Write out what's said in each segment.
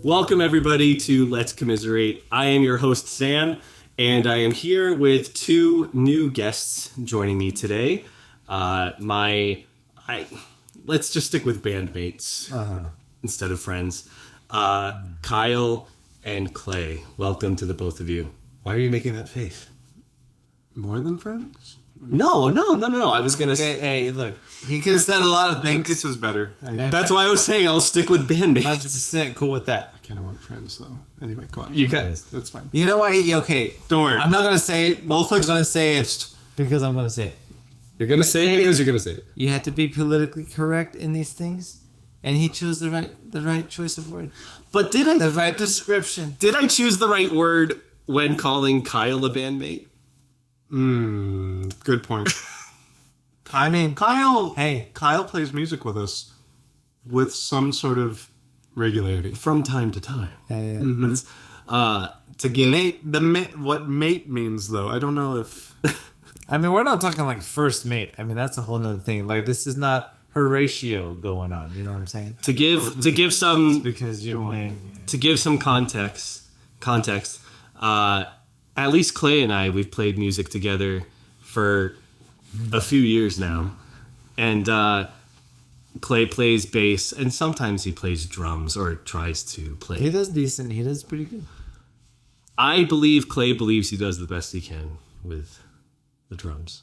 Welcome everybody to Let's Commiserate. I am your host Sam, and I am here with two new guests joining me today. Let's just stick with bandmates instead of friends. Kyle and Clay. Welcome to the both of you. Why are you making that face? More than friends? No. I was gonna say, Hey, look, he could have said a lot of things. This was better. that's why I was saying I'll stick with bandmates. 100% cool with that. I kind of want friends, though. Anyway, go on. You guys. That's fine. You know what? Okay, Don't worry. I'm not gonna say it. Both are gonna say it because I'm gonna say it. You're gonna say it because you're gonna say it. You have to be politically correct in these things, and he chose the right choice of word, But the right description. did I choose the right word when calling Kyle a bandmate? Good point. I mean, Kyle hey, plays music with us with some sort of regularity. From time to time. yeah. To get what mate means, though, I don't know if... I mean, we're not talking like first mate. I mean, that's a whole nother thing. Like, this is not Horatio going on. You know what I'm saying? To give some Because you're playing. to give some context, at least Clay and we've played music together for a few years now, and Clay plays bass, and sometimes he plays drums or tries to play. He does decent. He does pretty good. I believe Clay believes he does the best he can with the drums,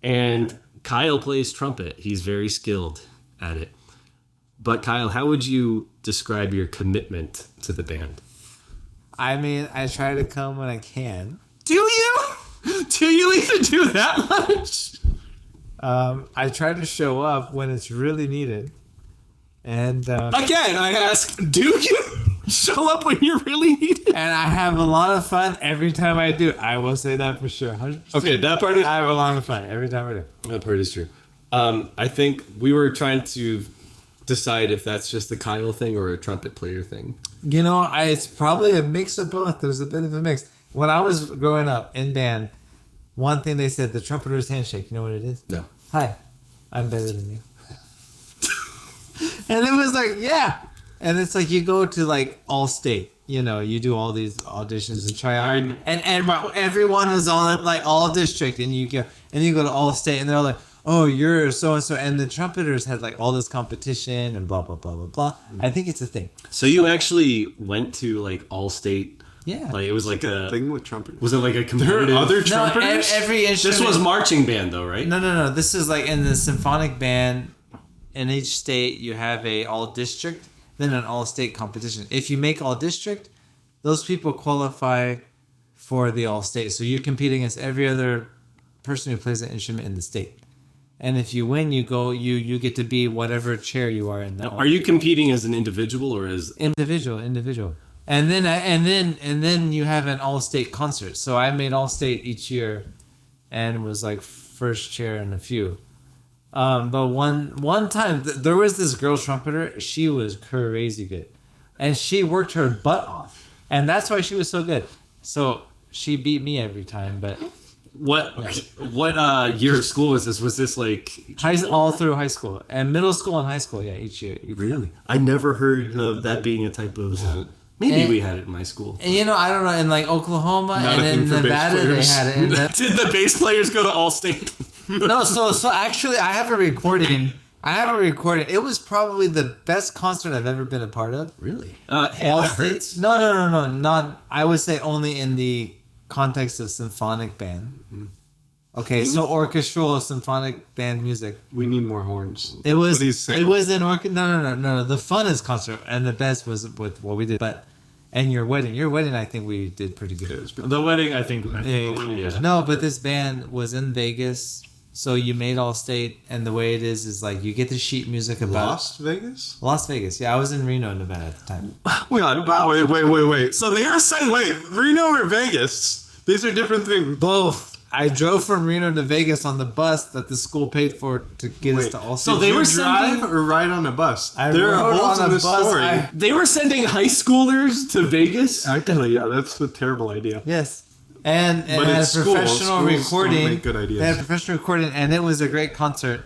and Kyle plays trumpet. He's very skilled at it. But Kyle, how would you describe your commitment to the band? I mean, I try to come when I can. Do you? Do you even do that much? I try to show up when it's really needed. And Again, I ask, do you show up when you're really needed? and I have a lot of fun every time I do. I will say that for sure. 100%. Okay, that part is... I have a lot of fun every time I do. That part is true. I think we were trying to decide if that's just a Kyle thing or a trumpet player thing. You know, it's probably a mix of both. There's a bit of a mix. When I was growing up in band, one thing they said, the trumpeter's handshake. You know what it is? No. Hi, I'm better than you. And it was like, yeah. And it's like you go to like All-State. You know, you do all these auditions and try out. And everyone is on like all district. And you go to All-State and they're all like, oh, you're so-and-so. And the trumpeters had like all this competition and blah, blah, blah, blah, blah. I think it's a thing. So you actually went to like All-State? Yeah. Like it was like a... Thing with trumpeters. Was it like a There competitive... are other No, trumpeters? every instrument. This was marching band though, right? No. This is like in the symphonic band. In each state, you have a all-district, then an all-state competition. If you make all-district, those people qualify for the all-state. So you're competing against every other person who plays an instrument in the state. And if you win, you get to be whatever chair you are in. Are you competing as an individual or as... Individual. And then you have an all-state concert. So I made all-state each year, and was like first chair in a few. But one time there was this girl trumpeter. She was crazy good, and she worked her butt off, and that's why she was so good. So she beat me every time. But What year of school was this? Was this like... all through high school and middle school and high school, yeah, each year. Really? I never heard of that being a type of... Maybe we had it in my school. And you know, I don't know, in like Oklahoma Not and in Nevada they had it. Did the bass players go to All-State? No, so actually, I have a recording. It was probably the best concert I've ever been a part of. Really? All states? No. Not. I would say only in the context of symphonic band. Okay, so orchestral symphonic band music. We need more horns. It was. What he's saying. It was an No. The funnest concert and the best was with what we did. And your wedding, I think we did pretty good. The wedding, I think... Yeah. No, but this band was in Vegas, so you made All-State, and the way it is like you get the sheet music about Las Vegas. Yeah, I was in Reno, Nevada at the time. Wait. So they are saying, Reno or Vegas? These are different things. Both. I drove from Reno to Vegas on the bus that the school paid for to get us to All-State. So they were drive or ride on a bus? There are holes in this story. They were sending high schoolers to Vegas? Actually, yeah, that's a terrible idea. Yes. And But had it's a professional schools recording. don't make good ideas. They had a professional recording, and it was a great concert.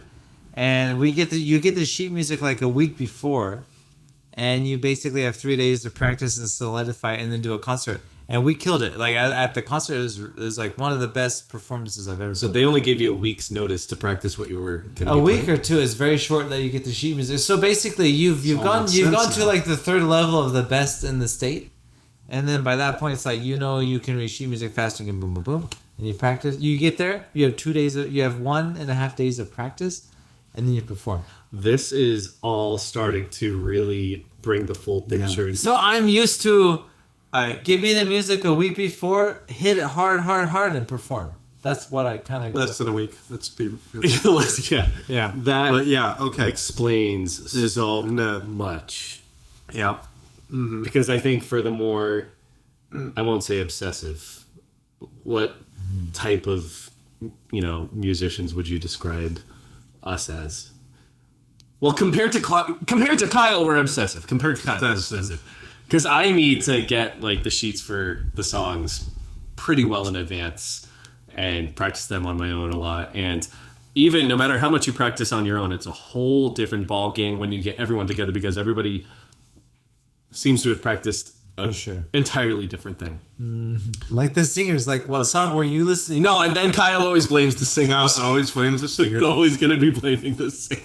And you get the sheet music like a week before, and you basically have 3 days to practice and solidify, and then do a concert. And we killed it. Like at the concert, it was like one of the best performances I've ever. So they only gave you a week's notice to practice what you were. A week or two is very short that you get the sheet music. So basically, you've gone to like the third level of the best in the state, and then by that point, it's like you can read sheet music faster and boom boom boom, and you practice. You get there. You have 2 days. You have 1.5 days of practice, and then you perform. This is all starting to really bring the full picture. Yeah. So I'm used to. Give me the music a week before, hit it hard, and perform. That's what I kind of. Less than a week. Let's be. Yeah. That. Okay. Explains so much. Yeah. Mm-hmm. Because I think for the more, I won't say obsessive, what type of musicians would you describe us as? Well, compared to Kyle, we're obsessive. Compared to Kyle, we're obsessive. Because I need to get like the sheets for the songs pretty well in advance and practice them on my own a lot. And even no matter how much you practice on your own, it's a whole different ball game when you get everyone together, because everybody seems to have practiced an entirely different thing. Mm-hmm. Like the singers, like what song were you listening? No, and then Kyle always blames the singer. Always blames the singer. Always going to be blaming the singer.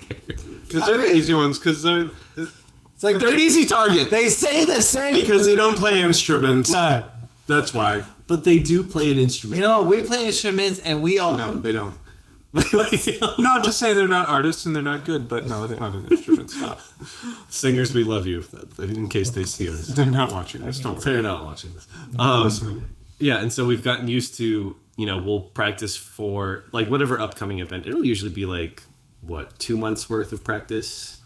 Because they're the easy ones. Because it's like they're an easy target. They say the same because they don't play instruments. No. That's why. But they do play an instrument. We play instruments, and we all. No, they don't. No, just say they're not artists and they're not good, but no, they're not an instrument. Singers, we love you. In case they see us, they're not watching this. They're not watching this. Yeah, and so we've gotten used to we'll practice for like whatever upcoming event. It'll usually be like 2 months worth of practice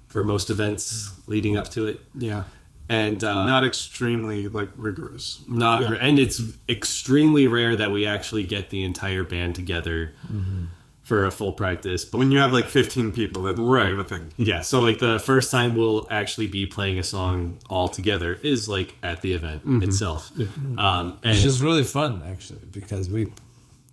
for most events leading up to it. Yeah. And not extremely rigorous. And it's extremely rare that we actually get the entire band together for a full practice. But when you have 15 people, that's kind of a thing. Yeah. So the first time we'll actually be playing a song all together is at the event itself. And it's just really fun actually, because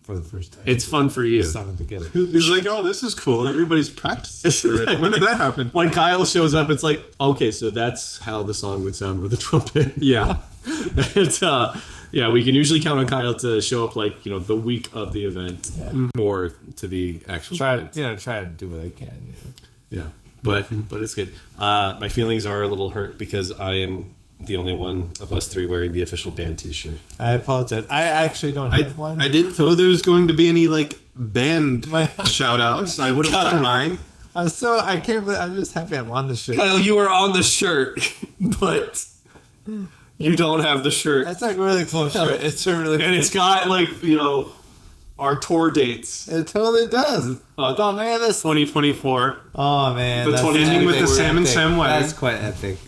for the first time. It's fun for you. Together. He's like, oh, this is cool. Everybody's practicing. When did that happen? When Kyle shows up, it's like, okay, so that's how the song would sound with a trumpet. Yeah. And, we can usually count on Kyle to show up the week of the event or to the actual event. Try to do what I can. Yeah. But it's good. My feelings are a little hurt because I am the only one of us three wearing the official band t-shirt. I apologize. I actually don't have one. I didn't know there was going to be any band shout outs. I would have done mine. I can't believe, I'm just happy I'm on the shirt. Kyle, you are on the shirt, but you don't have the shirt. That's really close shirt. It's really and it's got our tour dates. It totally does. Oh man, this 2024. Oh man, the 20 with the Sam and Sam wedding. That's quite epic.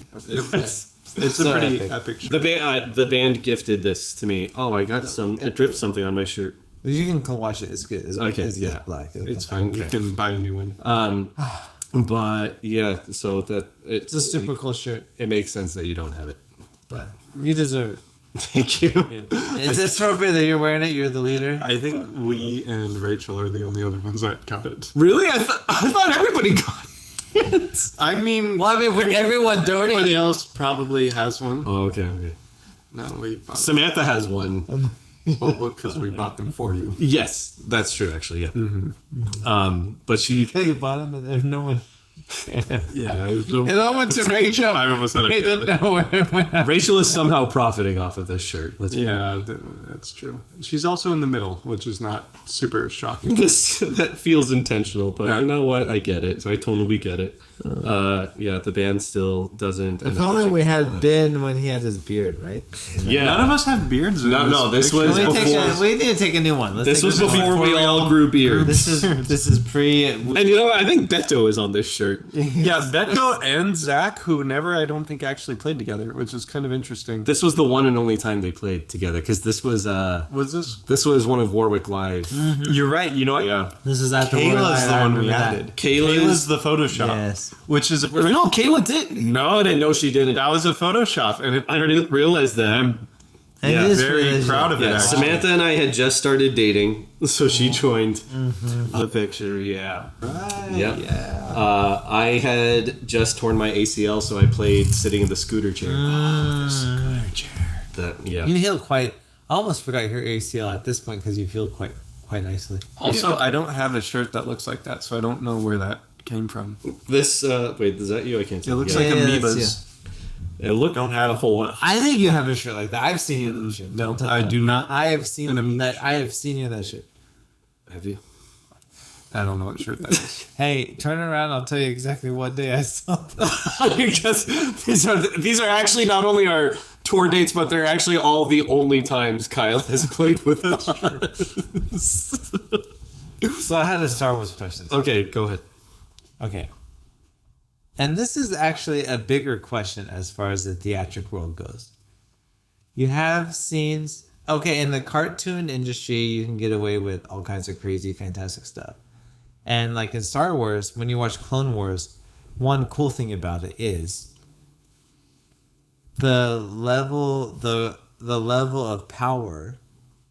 It's a pretty epic shirt. The band gifted this to me. Oh, I got it dripped something on my shirt. You can wash it. It's good. It's black. It's fine. You can buy a new one. But yeah, so that it's a super cool shirt. It makes sense that you don't have it, but you deserve it. Thank you. It's appropriate that you're wearing it. You're the leader. I think we and Rachel are the only other ones that got it. Really? I thought everybody got it. Everyone donated. Everybody else probably has one. Oh, okay. No, Samantha has one. Because we bought them for you. Yes, that's true. Actually, yeah. Mm-hmm. But she bought them, but there's no one. Yeah, it all went to Rachel. I almost had a Rachel is somehow profiting off of this shirt. That's true. She's also in the middle, which is not super shocking. That feels intentional, but you know what? I get it. So I totally get it. The band still doesn't. If only we had Ben when he had his beard, right? Yeah, none of us have beards. No, this was before. We need to take a new one. This was before we all grew beards. This is pre. And I think Beto is on this shirt. Yeah, Beto and Zach, who never, I don't think, actually played together, which is kind of interesting. This was the one and only time they played together, because this was This was one of Warwick Live. Mm-hmm. You're right. You know what? Yeah. This is after Kayla's the one we added. Kayla's the Photoshop. Yes. Which is Kayla didn't. No, I didn't know she didn't. That was a Photoshop, and I didn't realize that. And Yeah, it is very really proud of it. Yeah, Actually. Samantha and I had just started dating, so she joined the picture. Yeah. Right. Yep. Yeah. I had just torn my ACL, so I played sitting in the scooter chair. Yeah. You heal quite. I almost forgot your ACL at this point because you feel quite nicely. Also, I don't have a shirt that looks like that, so I don't know where that came from. This wait, is that you? I can't It tell. looks Yeah. like Yeah, amoebas. Look, don't have a whole one. I think you have a shirt like that. I've seen you in that shit. No, I do not. I have seen An that. I have seen you in that shit. Have you? I don't know what shirt that is. Hey, turn around. I'll tell you exactly what day I saw that. Because these are actually not only our tour dates, but they're actually all the only times Kyle has played with us. So I had a Star Wars question. Okay, go ahead. Okay. And this is actually a bigger question as far as the theatric world goes. You have scenes. Okay, in the cartoon industry, you can get away with all kinds of crazy, fantastic stuff. And like in Star Wars, when you watch Clone Wars, one cool thing about it is the level of power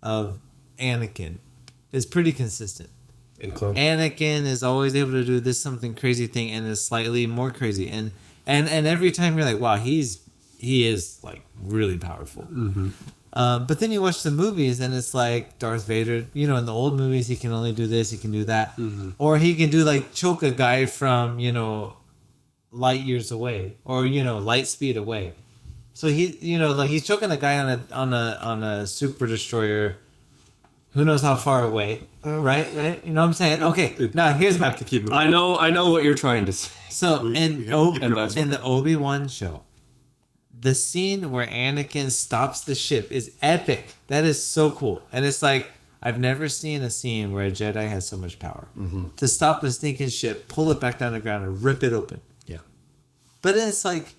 of Anakin is pretty consistent. In Clone. Anakin is always able to do this something crazy thing and is slightly more crazy. And every time you're like, wow, he is like really powerful. Mm-hmm. But then you watch the movies and it's like Darth Vader, you know, in the old movies, he can only do this, he can do that. Mm-hmm. Or he can do like choke a guy from, you know, light years away or, you know, light speed away. So he, you know, like he's choking a guy on a super destroyer, who knows how far away, right? You know what I'm saying? Okay, now here's my. I know what you're trying to say. So in that's- the Obi-Wan show, the scene where Anakin stops the ship is epic. That is so cool, and it's like I've never seen a scene where a Jedi has so much power to stop the stinking ship, pull it back down the ground, and rip it open. Yeah. But it's like,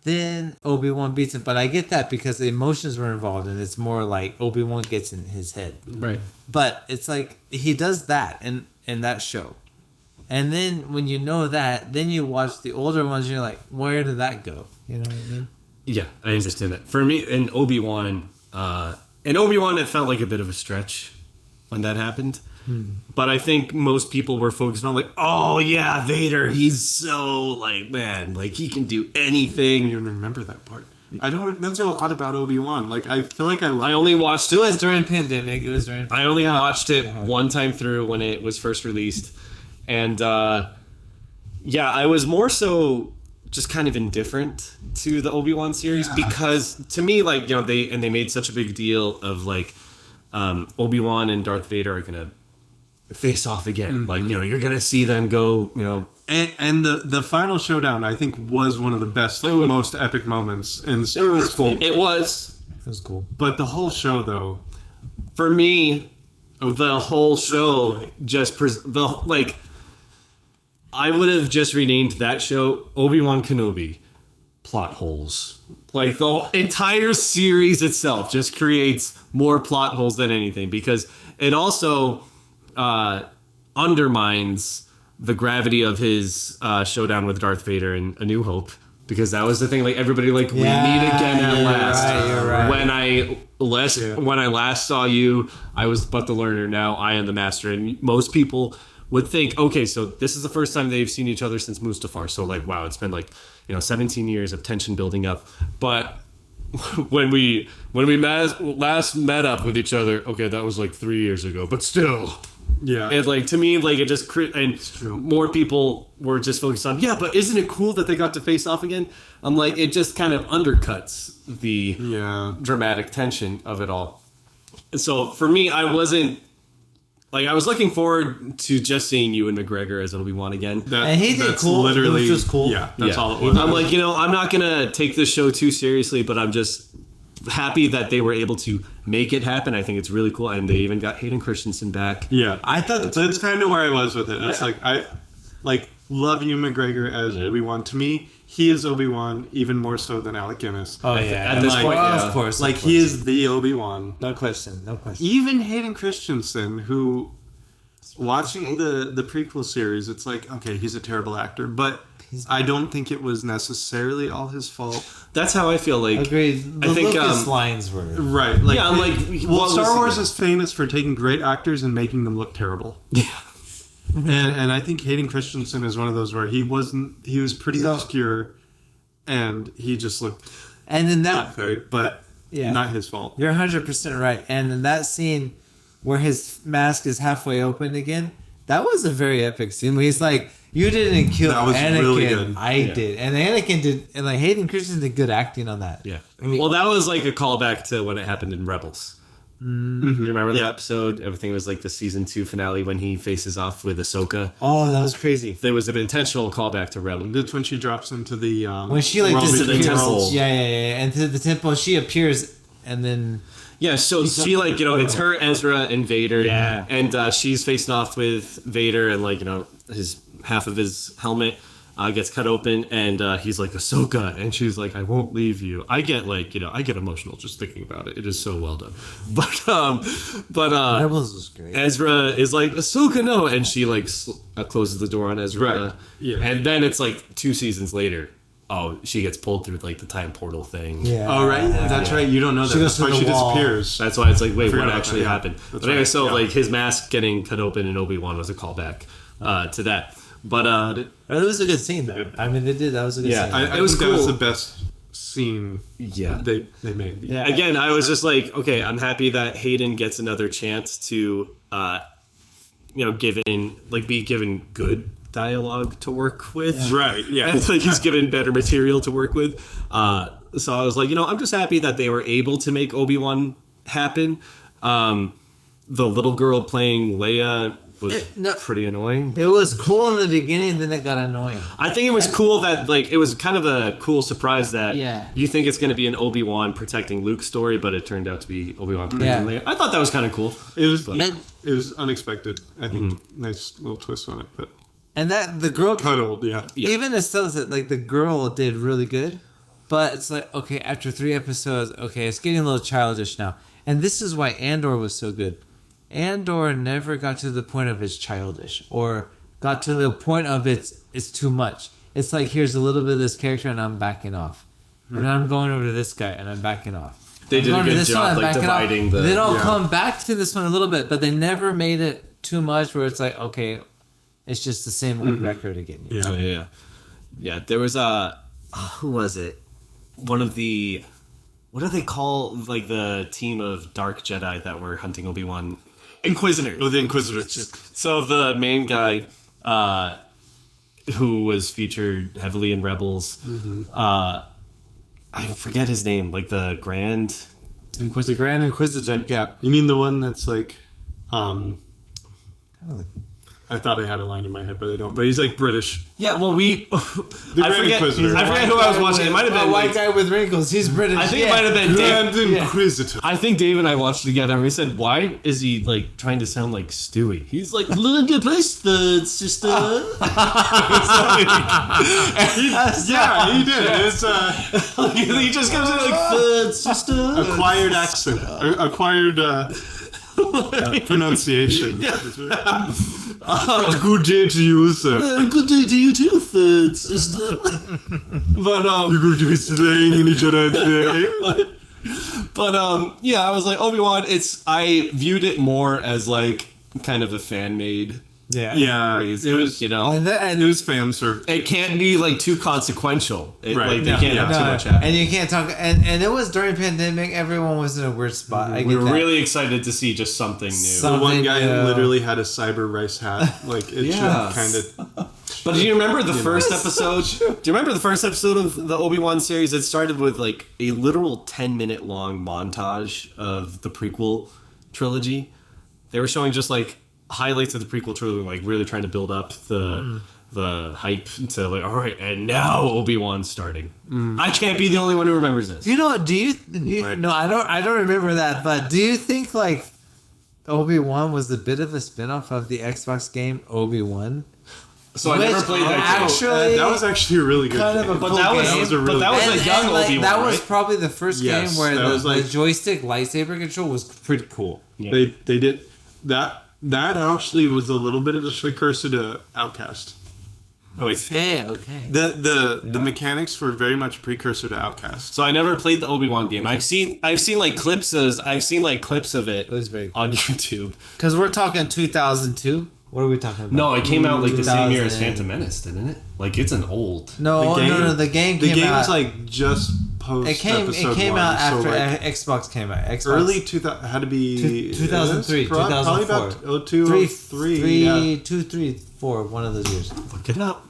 then Obi-Wan beats him. But I get that because the emotions were involved, and it's more like Obi-Wan gets in his head. Right. But it's like he does that in that show. And then when you know that, then you watch the older ones, and you're like, where did that go? You know what I mean? Yeah, I understand that. For me, in Obi-Wan, it felt like a bit of a stretch when that happened. But I think most people were focused on like, oh yeah, Vader, he's so like, man, like he can do anything. You remember that part? I don't know a lot about Obi-Wan. Like, I feel like I only watched it. It was during pandemic. It was during. I only watched it one time through when it was first released, and yeah, I was more so just kind of indifferent to the Obi-Wan series because to me, like, you know, they made such a big deal of like Obi-Wan and Darth Vader are gonna face off again. Like, you know, you're gonna see them go, you know. And the final showdown, I think, was one of the best, most epic moments. And It was cool. It was. It was cool. But the whole show, though, For me, the whole show just I would have just renamed that show Obi-Wan Kenobi plot holes. Like the entire series itself just creates more plot holes than anything because it also undermines the gravity of his showdown with Darth Vader in A New Hope. Because that was the thing, like everybody, like we meet again at last. You're right. When I last saw you, I was but the learner. Now I am the master. And most people would think, okay, so this is the first time they've seen each other since Mustafar. So like, wow, it's been like 17 years of tension building up. But when we last met up with each other, okay, that was like 3 years ago. But still. yeah. And like to me, like it just more people were just focused on but isn't it cool that they got to face off again? I'm like, it just kind of undercuts the dramatic tension of it all. And so for me, I wasn't like I was looking forward to just seeing you and McGregor as Obi-Wan again. And he did that's cool. Literally, It was just cool. Yeah, that's all it was. I'm like, I'm not gonna take this show too seriously, but I'm just happy that they were able to make it happen. I think it's really cool, and they even got Hayden Christensen back. Yeah, I thought that's kind of where I was with it. It's like I love you, McGregor, as Obi-Wan. To me, he is Obi-Wan even more so than Alec Guinness. Oh yeah. At this point, of course. Like he is the Obi-Wan. No question. Even Hayden Christensen, who watching the prequel series, it's like, okay, he's a terrible actor, but I don't think it was necessarily all his fault. That's how I feel. Like, Agreed. The I think Lucas lines were Right. Like, yeah, I'm like, well, what Star was- Wars is famous for taking great actors and making them look terrible. Yeah. And I think Hayden Christensen is one of those where he was pretty obscure, and he just looked and then that not very, but Yeah. not his fault. You're 100% right. And in that scene where his mask is halfway open again, that was a very epic scene where he's like, you didn't kill That was Anakin, really good. I did. And Anakin did, and like Hayden Christensen did good acting on that. Yeah. Well, that was like a callback to when it happened in Rebels. You remember that episode? Everything was like the season 2 finale when he faces off with Ahsoka. Oh, that was crazy. There was an intentional callback to Rebels. That's when she drops into the When she like Roman to the disappears. temple. Yeah. And to the temple, she appears and then... Yeah, so she like, it's her, Ezra, and Vader. Yeah. And she's facing off with Vader, and like, his half of his helmet gets cut open, and he's like, Ahsoka, and she's like, I won't leave you. I get like, I get emotional just thinking about it. It is so well done. But Rebels was great. Ezra is like, Ahsoka, no, and she like closes the door on Ezra. Right. Yeah. And then it's like 2 seasons later. Oh, she gets pulled through like the time portal thing. Yeah. Oh, right. That's right. You don't know that. She goes That's why through she the wall. disappears. That's why it's like, wait, forgot what about actually that, yeah. happened? That's But anyway, right, so yeah. like his mask getting cut open in Obi-Wan was a callback to that. But It was a good scene, though. I mean, they did. That was a good Yeah. scene. I It was think that was cool. the best scene yeah. they made. Yeah. Again, I was just like, okay, I'm happy that Hayden gets another chance to, be given good dialogue to work with. Right. Yeah. And like he's given better material to work with. So I was like, I'm just happy that they were able to make Obi-Wan happen. The little girl playing Leia was pretty annoying. It was cool in the beginning, then it got annoying. I think it was cool that like it was kind of a cool surprise that Yeah. you think it's going to be an Obi-Wan protecting Luke story, but it turned out to be Obi-Wan protecting Leia. I thought that was kind of cool. It was unexpected. I think nice little twist on it, but And that the girl, cuddled. Yeah. even it says that like the girl did really good, but it's like, okay, after 3 episodes, okay, it's getting a little childish now. And this is why Andor was so good. Andor never got to the point of it's childish or got to the point of it's too much. It's like, here's a little bit of this character and I'm backing off. And I'm going over to this guy and I'm backing off. They I'm did a going to good this one, job I'm like backing dividing off. the. Then I'll Yeah. come back to this one a little bit, but they never made it too much where it's like, okay, it's just the same record again. Yeah. Oh, yeah. There was who was it? One of the, what do they call like the team of dark Jedi that were hunting Obi-Wan? Inquisitor. Oh, the Inquisitors. So the main guy, who was featured heavily in Rebels, I forget his name, like the Grand Inquisitor. The Grand Inquisitor. Yeah. You mean the one that's like, I thought I had a line in my head, but I don't. But he's like British. Yeah, well, I Grand forget. Inquisitor. I forget who I was watching. It might have been a white like, guy with wrinkles. He's British. I think it might have been Dave. Grand Inquisitor. I think Dave and I watched together, and we said, "Why is he like trying to sound like Stewie?" He's like, "Look at this, the sister." Yeah, he did. It's He just comes in like third sister. acquired accent, or acquired pronunciation. Good day to you, sir. Good day to you too, third sister. But You're going to be staying in each other today. yeah, I was like Obi-Wan. I viewed it more as like kind of a fan made. Yeah, it was. And It was fan service. It can't be like too consequential. Right. Like they No, can't yeah. have too much happen. and you can't talk. And it was during pandemic. Everyone was in a weird spot. I get We were that. really excited to see just something new. The one guy yeah. literally had a cyber rice hat. Like it Yeah. should kind of. But do you remember the first episode? Do you remember the first episode of the Obi-Wan series? It started with like a literal 10-minute long montage of the prequel trilogy. They were showing just like highlights of the prequel trilogy, like really trying to build up the hype to like, all right, and now Obi-Wan's starting. I can't be the only one who remembers this. You know? Do you? No, I don't. I don't remember that. But do you think like Obi-Wan was a bit of a spinoff of the Xbox game Obi-Wan? So I never Which played that game. actually That was actually a really good kind game. of a But cool that was, game. was a really- but that was And- a young and, like, Obi-Wan, that was right? probably the first Yes, game where that was the like- joystick lightsaber control was pretty cool. They did that. That actually was a little bit of a precursor to Outcast. Oh wait. Okay. The mechanics were very much precursor to Outcast. So I never played the Obi-Wan game. I've seen like clips of it was very cool. on YouTube. Because we're talking 2002. What are we talking about? No, it came out like the same year as 2000. Phantom Menace, didn't it? Like it's an old. No, the game The came game out. was like just post. It came one, out so after like Xbox came out. Xbox, early 2000 had to be 2003, probably 2004. about 02, 03. 2, 3, 4, one of those years. Look it up.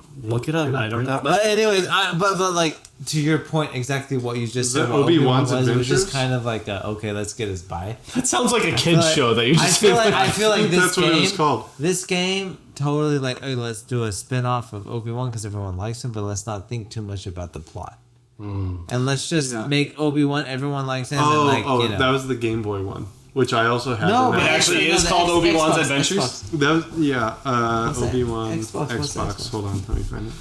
I don't know. But anyways, but like to your point, exactly what you just said. The what Obi-Wan's was, it was just Adventures? kind of like okay, let's get us by. That sounds like a kid's show that you just. I feel like this That's game. what it was called. This game totally like, hey, let's do a spin-off of Obi-Wan because everyone likes him, but let's not think too much about the plot. And let's just make Obi-Wan, everyone likes him. and like, you know. That was the Game Boy one, which I also had. No, in but that. actually no, is the called Obi-Wan's Xbox, Adventures? Xbox. That was that? Obi-Wan Xbox, what's Xbox. Xbox? Hold on, let me find it.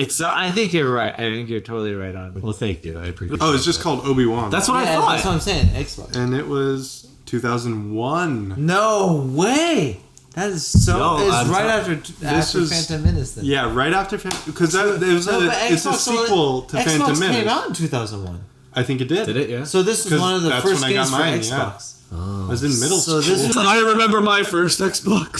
It's. I think you're right. I think you're totally right on. Well, thank you. I appreciate. Oh, it's just called Obi-Wan. That's what I Yeah, thought. that's what I'm saying. Xbox. And it was 2001. No way. That is so. No, it's I'm right sorry. after was- Phantom Menace. Then. Yeah, right after because it was No, but it's a Xbox sequel to Xbox Phantom Menace. came out in 2001. I think it did. Did it? Yeah. So this was 'Cause one of the that's first when I got games for mine, Xbox. I was in middle So school. this was- I remember my first Xbox.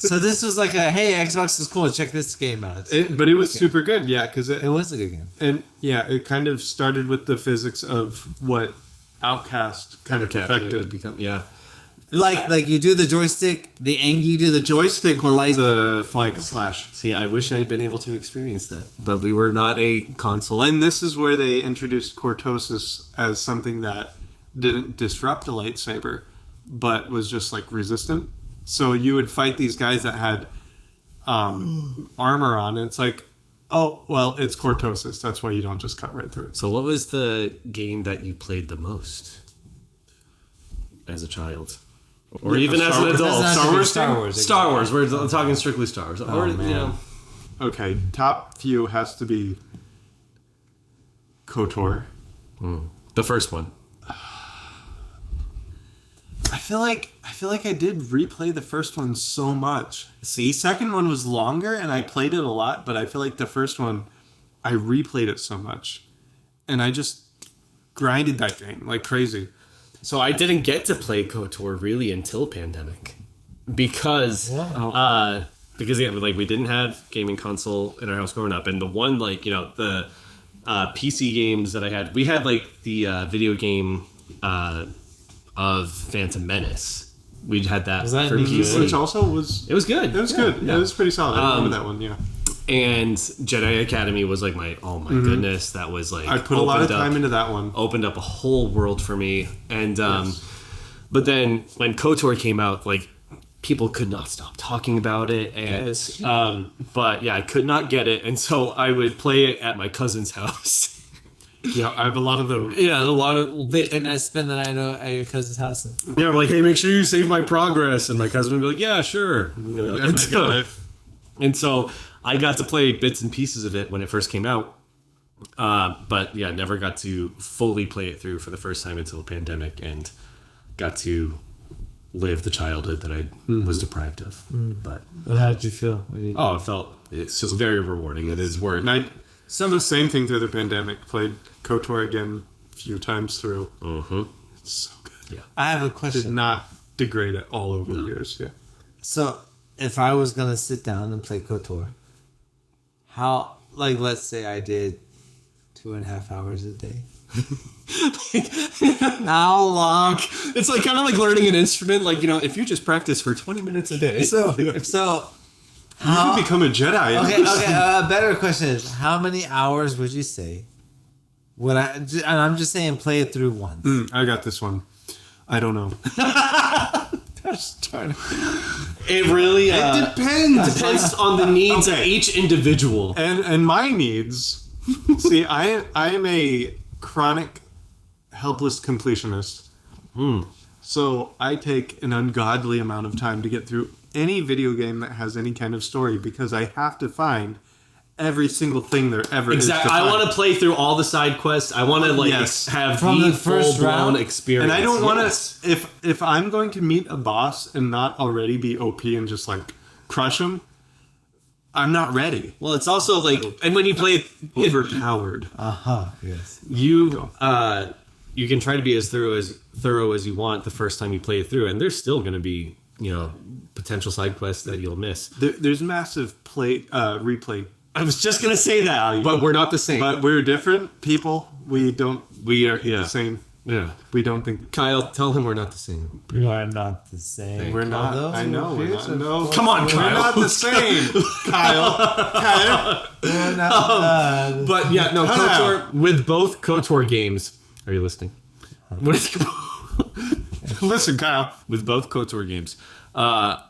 So this was like a hey, Xbox is cool. Check this game out. But it was super good, yeah, because It was a good game. and yeah, it kind of started with the physics of what Outcast kind of perfected. Yeah. Like you do the joystick, the angle you do the Joystick or like the flank slash. See, I wish I had been able to experience that, but we were not a console. And this is where they introduced cortosis as something that didn't disrupt a lightsaber, but was just like resistant. So you would fight these guys that had armor on, and it's like, oh, well, it's cortosis. That's why you don't just cut right through it. So, what was the game that you played the most as a child, or even as an adult? Star Wars. Star Wars. We're talking strictly Star Wars. Or, man. you know, Okay, top few has to be KOTOR. the first one. I feel like I did replay the first one so much. The second one was longer and I played it a lot, but I feel like the first one I replayed it so much. And I just grinded that game like crazy. So I didn't get to play KOTOR really until pandemic, because yeah, like we didn't have gaming console in our house growing up, and the one like the PC games that I had, we had like the video game of Phantom Menace. We had that Was that for any PC. good? Which also was It was good. It was good. Yeah. It was pretty solid. I remember that one, yeah. And Jedi Academy was like my goodness, that was like I put a lot of opened up- time into that one. opened up a whole world for me. And Yes. but then when KOTOR came out, like people could not stop talking about it, and but yeah, I could not get it, and so I would play it at my cousin's house. Yeah, I have a lot of those. Yeah, a lot of And I spend the night at your cousin's house. yeah, I'm like, hey, make sure you save my progress, and my cousin would be like, yeah, sure. And so I got to play bits and pieces of it when it first came out. But yeah, never got to fully play it through for the first time until the pandemic, and got to live the childhood that I was deprived of. But How did you feel? it's just very rewarding. It is worth. And I some of the same thing through the pandemic. Played KOTOR again a few times through. It's so good. I have a Did question. not degrade it all over the years. Yeah. So, if I was gonna sit down and play KOTOR, how, like, let's say I did 2.5 hours a day. How long? It's like kind of like learning an instrument. Like, if you just practice for 20 minutes a day. So You can become a Jedi. okay. A better question is, how many hours would you say? And I'm just saying, play it through once. I got this one. I don't know. It really It depends. depends on the needs of Okay. each individual. And my needs. See, I am a chronic, helpless completionist. So I take an ungodly amount of time to get through any video game that has any kind of story, because I have to find every single thing there ever Exactly. is to I find. want to play through all the side quests. I want to Yes. have From the the first full-blown round? experience. And I don't want to. Yes. If I'm going to meet a boss and not already be OP and just like crush him, I'm not ready. Well, it's also like, and when you play it, Overpowered. Yes. you can try to be as thorough as you want the first time you play it through, and there's still going to be potential side quests that you'll miss. There's massive replay. I was just going to say that, but we're not the same. But we're different people. We are yeah. the same. Yeah. We don't think. Kyle, tell him we're not the same. We are not the same. We're not. I know. We're not. No. Come on, Kyle. We're not the same, Kyle. We're not, But yeah, no, KOTOR, with both KOTOR games, are you listening? Listen, Kyle. With both KOTOR games,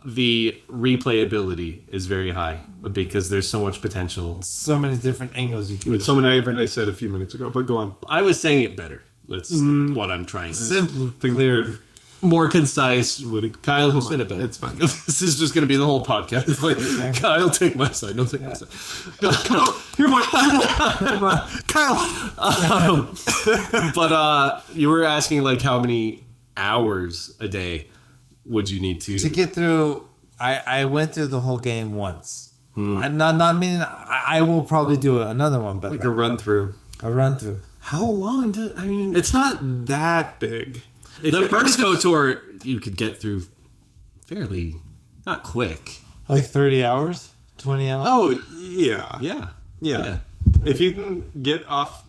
the replayability is very high because there's so much potential. so many different angles you can. With someone I said a few minutes ago, but go on. I was saying it better. That's what I'm trying to say. Simple. Clear. More concise. Kyle, who said it better? It's fine. This is just going to be the whole podcast. It's like, Kyle, take my side. Don't take my side. You're my Kyle. But you were asking like how many hours a day would you need to get through. I went through the whole game once. Not meaning I will probably do another one, but Like a run through. a run through. How long did I mean? It's not that big. The first KOTOR you could get through fairly, not quick. Like 30 hours, 20 hours. Oh yeah. Yeah. Yeah. If you can get off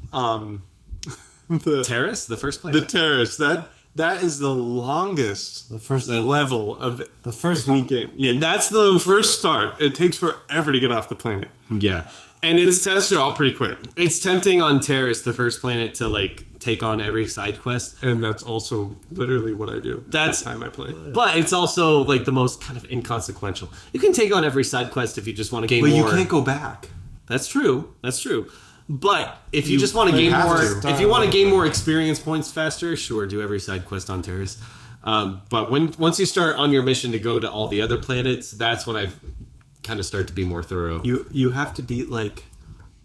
the Terrace, the first place. the terrace, that is the longest The first level of the first any game. Yeah, that's the first start. It takes forever to get off the planet. Yeah. And it's tested all pretty quick. It's tempting on Terrace, the first planet, to like take on every side quest. And that's also literally what I do. That's- the time I play. But it's also like the most kind of inconsequential. You can take on every side quest if you just want to gain But more. you can't go back. That's true. That's true. But if you just want to gain have more, to. if you want to gain more experience points faster, sure, do every side quest on Terrace. But once you start on your mission to go to all the other planets, that's when I kind of start to be more thorough. You have to beat like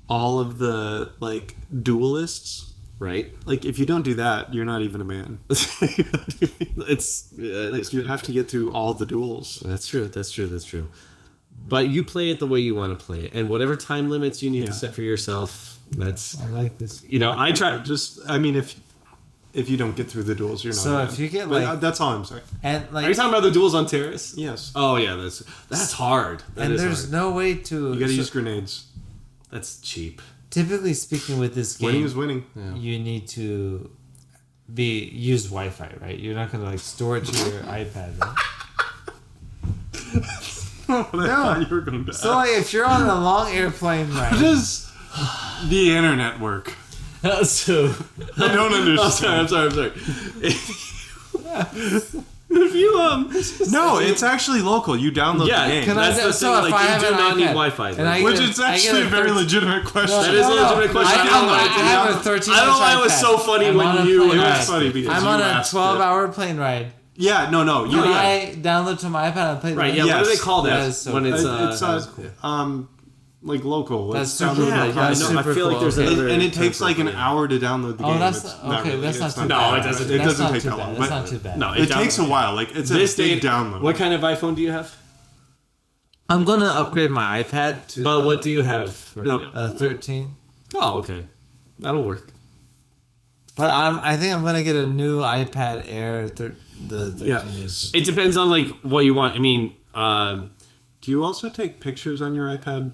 all of the like duelists. Right? Like if you don't do that, you're not even a man. You have to get through all the duels. That's true. That's true. That's true. But you play it the way you want to play it, and whatever time limits you need to set for yourself. That's I like this. I try. If you don't get through the duels, you're not. So a man. if you get, But, like- that's all I'm saying. And Are you like, talking about the duels on Terrace? Yes. Oh yeah, that's hard. That and is there's hard. no way to. You got to so use grenades. That's cheap. typically speaking, with this game, Winning is winning. you need to use Wi-Fi, right? You're not gonna like store it to your iPad. Right? I thought you were going to. So like, if you're on a long airplane How ride, does the internet work? So I don't understand. I'm sorry. If you No, it's actually local. You download the game. Can I that's do- the so thing. if Like I you have do an not need iPad, Wi-Fi. and I Which get is a- I actually get a very 13 legitimate question. That is a legitimate question. I have a 13. I don't know why it was so funny when you. It was funny because I'm you on a asked it. 12-hour plane ride. Yeah, no. Can I download to my iPad and play the Right? game? Yeah. What do Yes. they call that That is so when it's? It's like local. That's It's super downloadable. Yeah, cool. I That's know. I super feel like cool. there's Okay. another. And it takes term like for an it. hour to download the Oh, game. that's It's okay. really- That's not it's too No, bad. it doesn't- It That's doesn't not take too that bad. long. That's but not too bad. No, It takes a while. Like it's a This big day, download. what kind of iPhone do you have? I'm gonna upgrade my iPad to But what do you have? No. 13. Oh, okay, that'll work. But I think I'm gonna get a new iPad Air. The 13 Yeah. is. It depends on like what you want. I mean, Do you also take pictures on your iPad?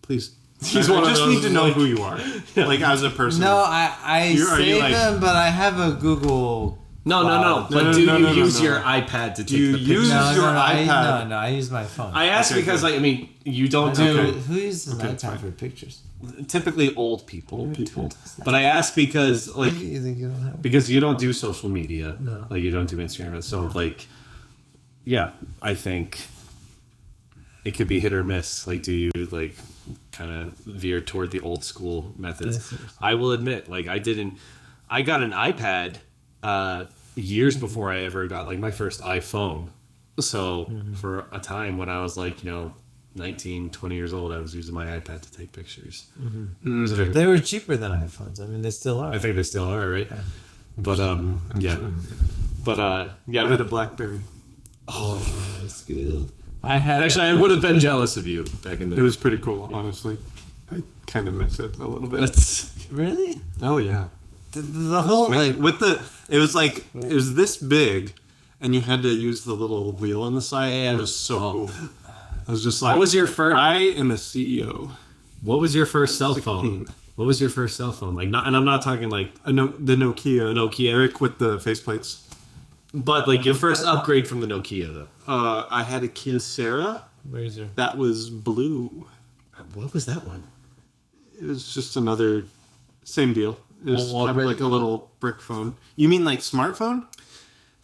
Please. He's I one of just those, need to know like- who you are, like as a person. No, I Are you save like- them, but I have a Google. no. No, But no, do no, you no, no, use no. your iPad to take you the use pictures? No, your iPad? I use my phone. I ask Okay, because, good. like, I mean, you don't Who do uses an Okay, iPad fine. for pictures? typically old people. But I ask because, like, You think you don't have? because you don't do social media. No. Like, you don't do Instagram. So, like, yeah, I think it could be hit or miss. Like, do you, like, kind of veer toward the old school methods? Yes, yes. I will admit, like, I got an iPad years before I ever got, like, my first iPhone. So, for a time when I was, like, 19, 20 years old, I was using my iPad to take pictures. It was very- They were cheaper than iPhones. I mean, they still are. I think they still are, right? But yeah. But yeah, With a BlackBerry. Oh, that's good. Actually, I would have been jealous of you back in the. It was pretty cool, honestly. I kind of miss it a little bit. Really? Oh yeah. The whole like It was this big, and you had to use the little wheel on the side. It was so cool. I was just like, What was your first? I am a CEO. What was your first cell phone? What was your first cell phone? Like, not, and I'm not talking like The Nokia. Eric with the faceplates. but like your first upgrade from the Nokia though. I had a Kyocera where's your that was blue. What was that one? It was just another same deal. It was Well, like a little brick phone. You mean like smartphone?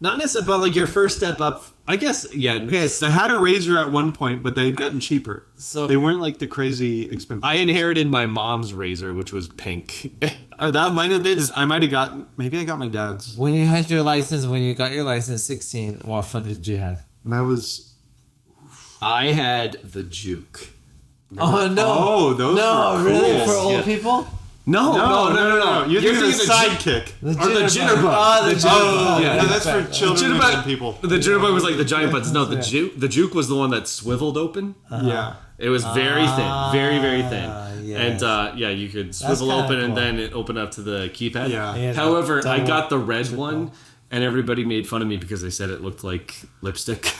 Not necessarily, but like your first step up. I guess, yeah. Okay, so I had a Razor at one point, but they'd gotten cheaper. So- they weren't like the crazy expensive. I inherited my mom's razor, which was pink. That might have been. I might have got. Maybe I got my dad's. when you got your license 16, what phone did you have? That was. I had the Juke. Oh no! Oh, those no, were really cool. for old Yeah. people? No. You're thinking of the sidekick. The Or the jitterbug. Oh, the jitterbug. Yeah. no, that's for children Jitterbug- and people. The jitterbug was like the giant buttons. No, the Juke was the one that swiveled open. Yeah. It was very thin, very thin, yes. and you could swivel kinda open and cool. then it opened up to the keypad. Yeah. Yeah, However, I double- got the red one, and everybody made fun of me because they said it looked like lipstick.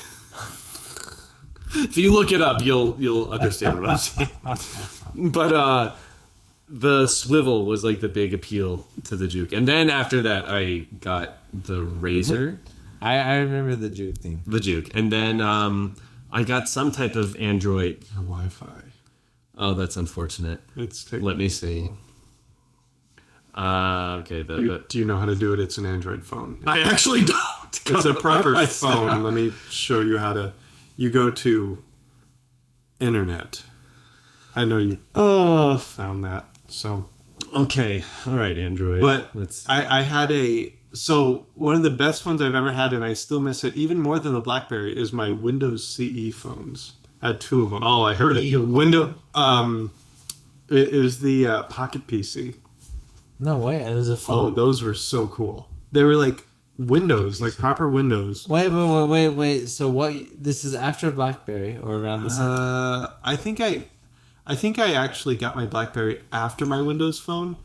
If you look it up, you'll understand what I'm saying. But the swivel was like the big appeal to the Juke, and then after that, I got the Razor, I remember the Juke thing. the Juke, and then I got some type of Android. Wi-Fi. Oh, that's unfortunate. It's. Let me see. Okay. Do you know how to do it? It's an Android phone. I actually don't. It's a proper phone. Let me show you how to. You go to internet. I know you found that. So, Okay. All right, Android. but let's. I had one of the best phones I've ever had, and I still miss it even more than the BlackBerry. Is my Windows CE phones. I had two of them. Oh, I heard it. It was the Pocket PC. No way, it was a Oh, phone. those were so cool. They were like Windows, like proper Windows. Wait. So what? This is after BlackBerry or around the same? I think I actually got my BlackBerry after my Windows phone.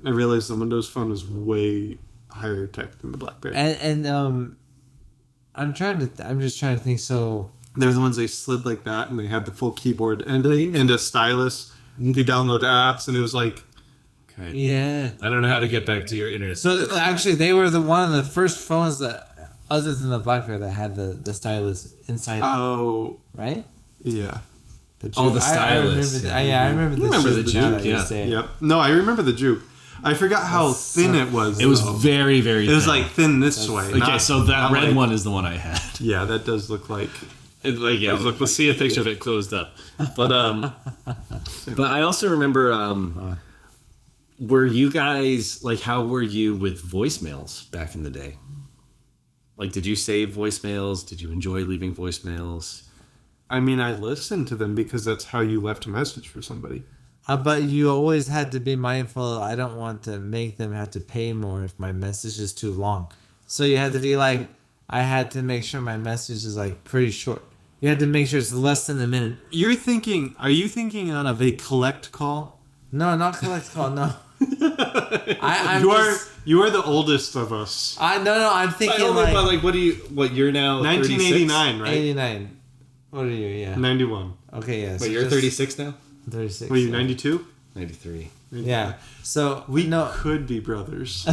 I realized the Windows phone was way higher tech than the BlackBerry. And I'm just trying to think. So They're the ones they slid like that, and they had the full keyboard and a stylus. You could download apps, and it was like, Okay. yeah. I don't know how to get back to your internet. So actually, they were one of the first phones that, other than the BlackBerry, that had the stylus inside, oh right? yeah, The Oh, the Juke. I stylus. remember. I remember the remember the Juke now Juke, that you yeah. say it. yep. No, I remember the Juke. I forgot how thin it was. It was though. very, very. It was thin. like thin this way. Okay, not- so that not red like- one is the one I had. Yeah, that does look like. Let's see a picture of it closed up. But but I also remember. Were you guys like? How were you with voicemails back in the day? Like, did you save voicemails? Did you enjoy leaving voicemails? I mean, I listened to them because that's how you left a message for somebody. But you always had to be mindful. I don't want to make them have to pay more if my message is too long. So you had to be like, I had to make sure my message is like pretty short. You had to make sure it's less than a minute. Are you thinking of a collect call? No, not collect call. No. I'm You are the oldest of us. I'm thinking like what you're now 1989, right? 89. What are you? Yeah. 91. Okay. Yeah. Wait, you're 36 now? 36. Were you 92? 93. Yeah. So We could be brothers.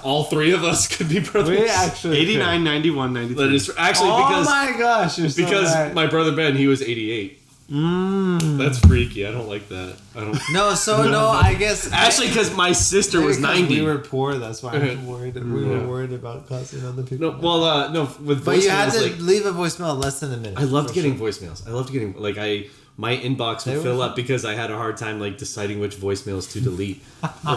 All three of us could be brothers. we actually 89, 91, 93. That is actually Oh because my gosh! You're so because right. my brother Ben, he was 88. That's freaky. I don't like that. I don't. No, I guess Actually, because my sister was 90. We were poor. That's why I'm worried. We were worried about costing other people. No, well, no. With But you had voicemails, to like, leave a voicemail less than a minute. I loved getting voicemails. I loved getting my inbox They would were fill fun. up because I had a hard time like deciding which voicemails to delete.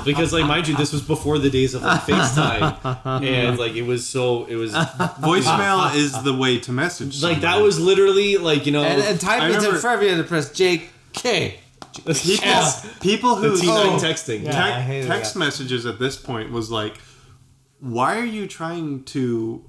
Because like mind you, this was before the days of like FaceTime, and like it was Voicemail is the way to message. like that someone. was literally like and I type into remember- forever you had to press JK. people who the T9 texting. Yeah. I hated text that. messages at this point was like, why are you trying to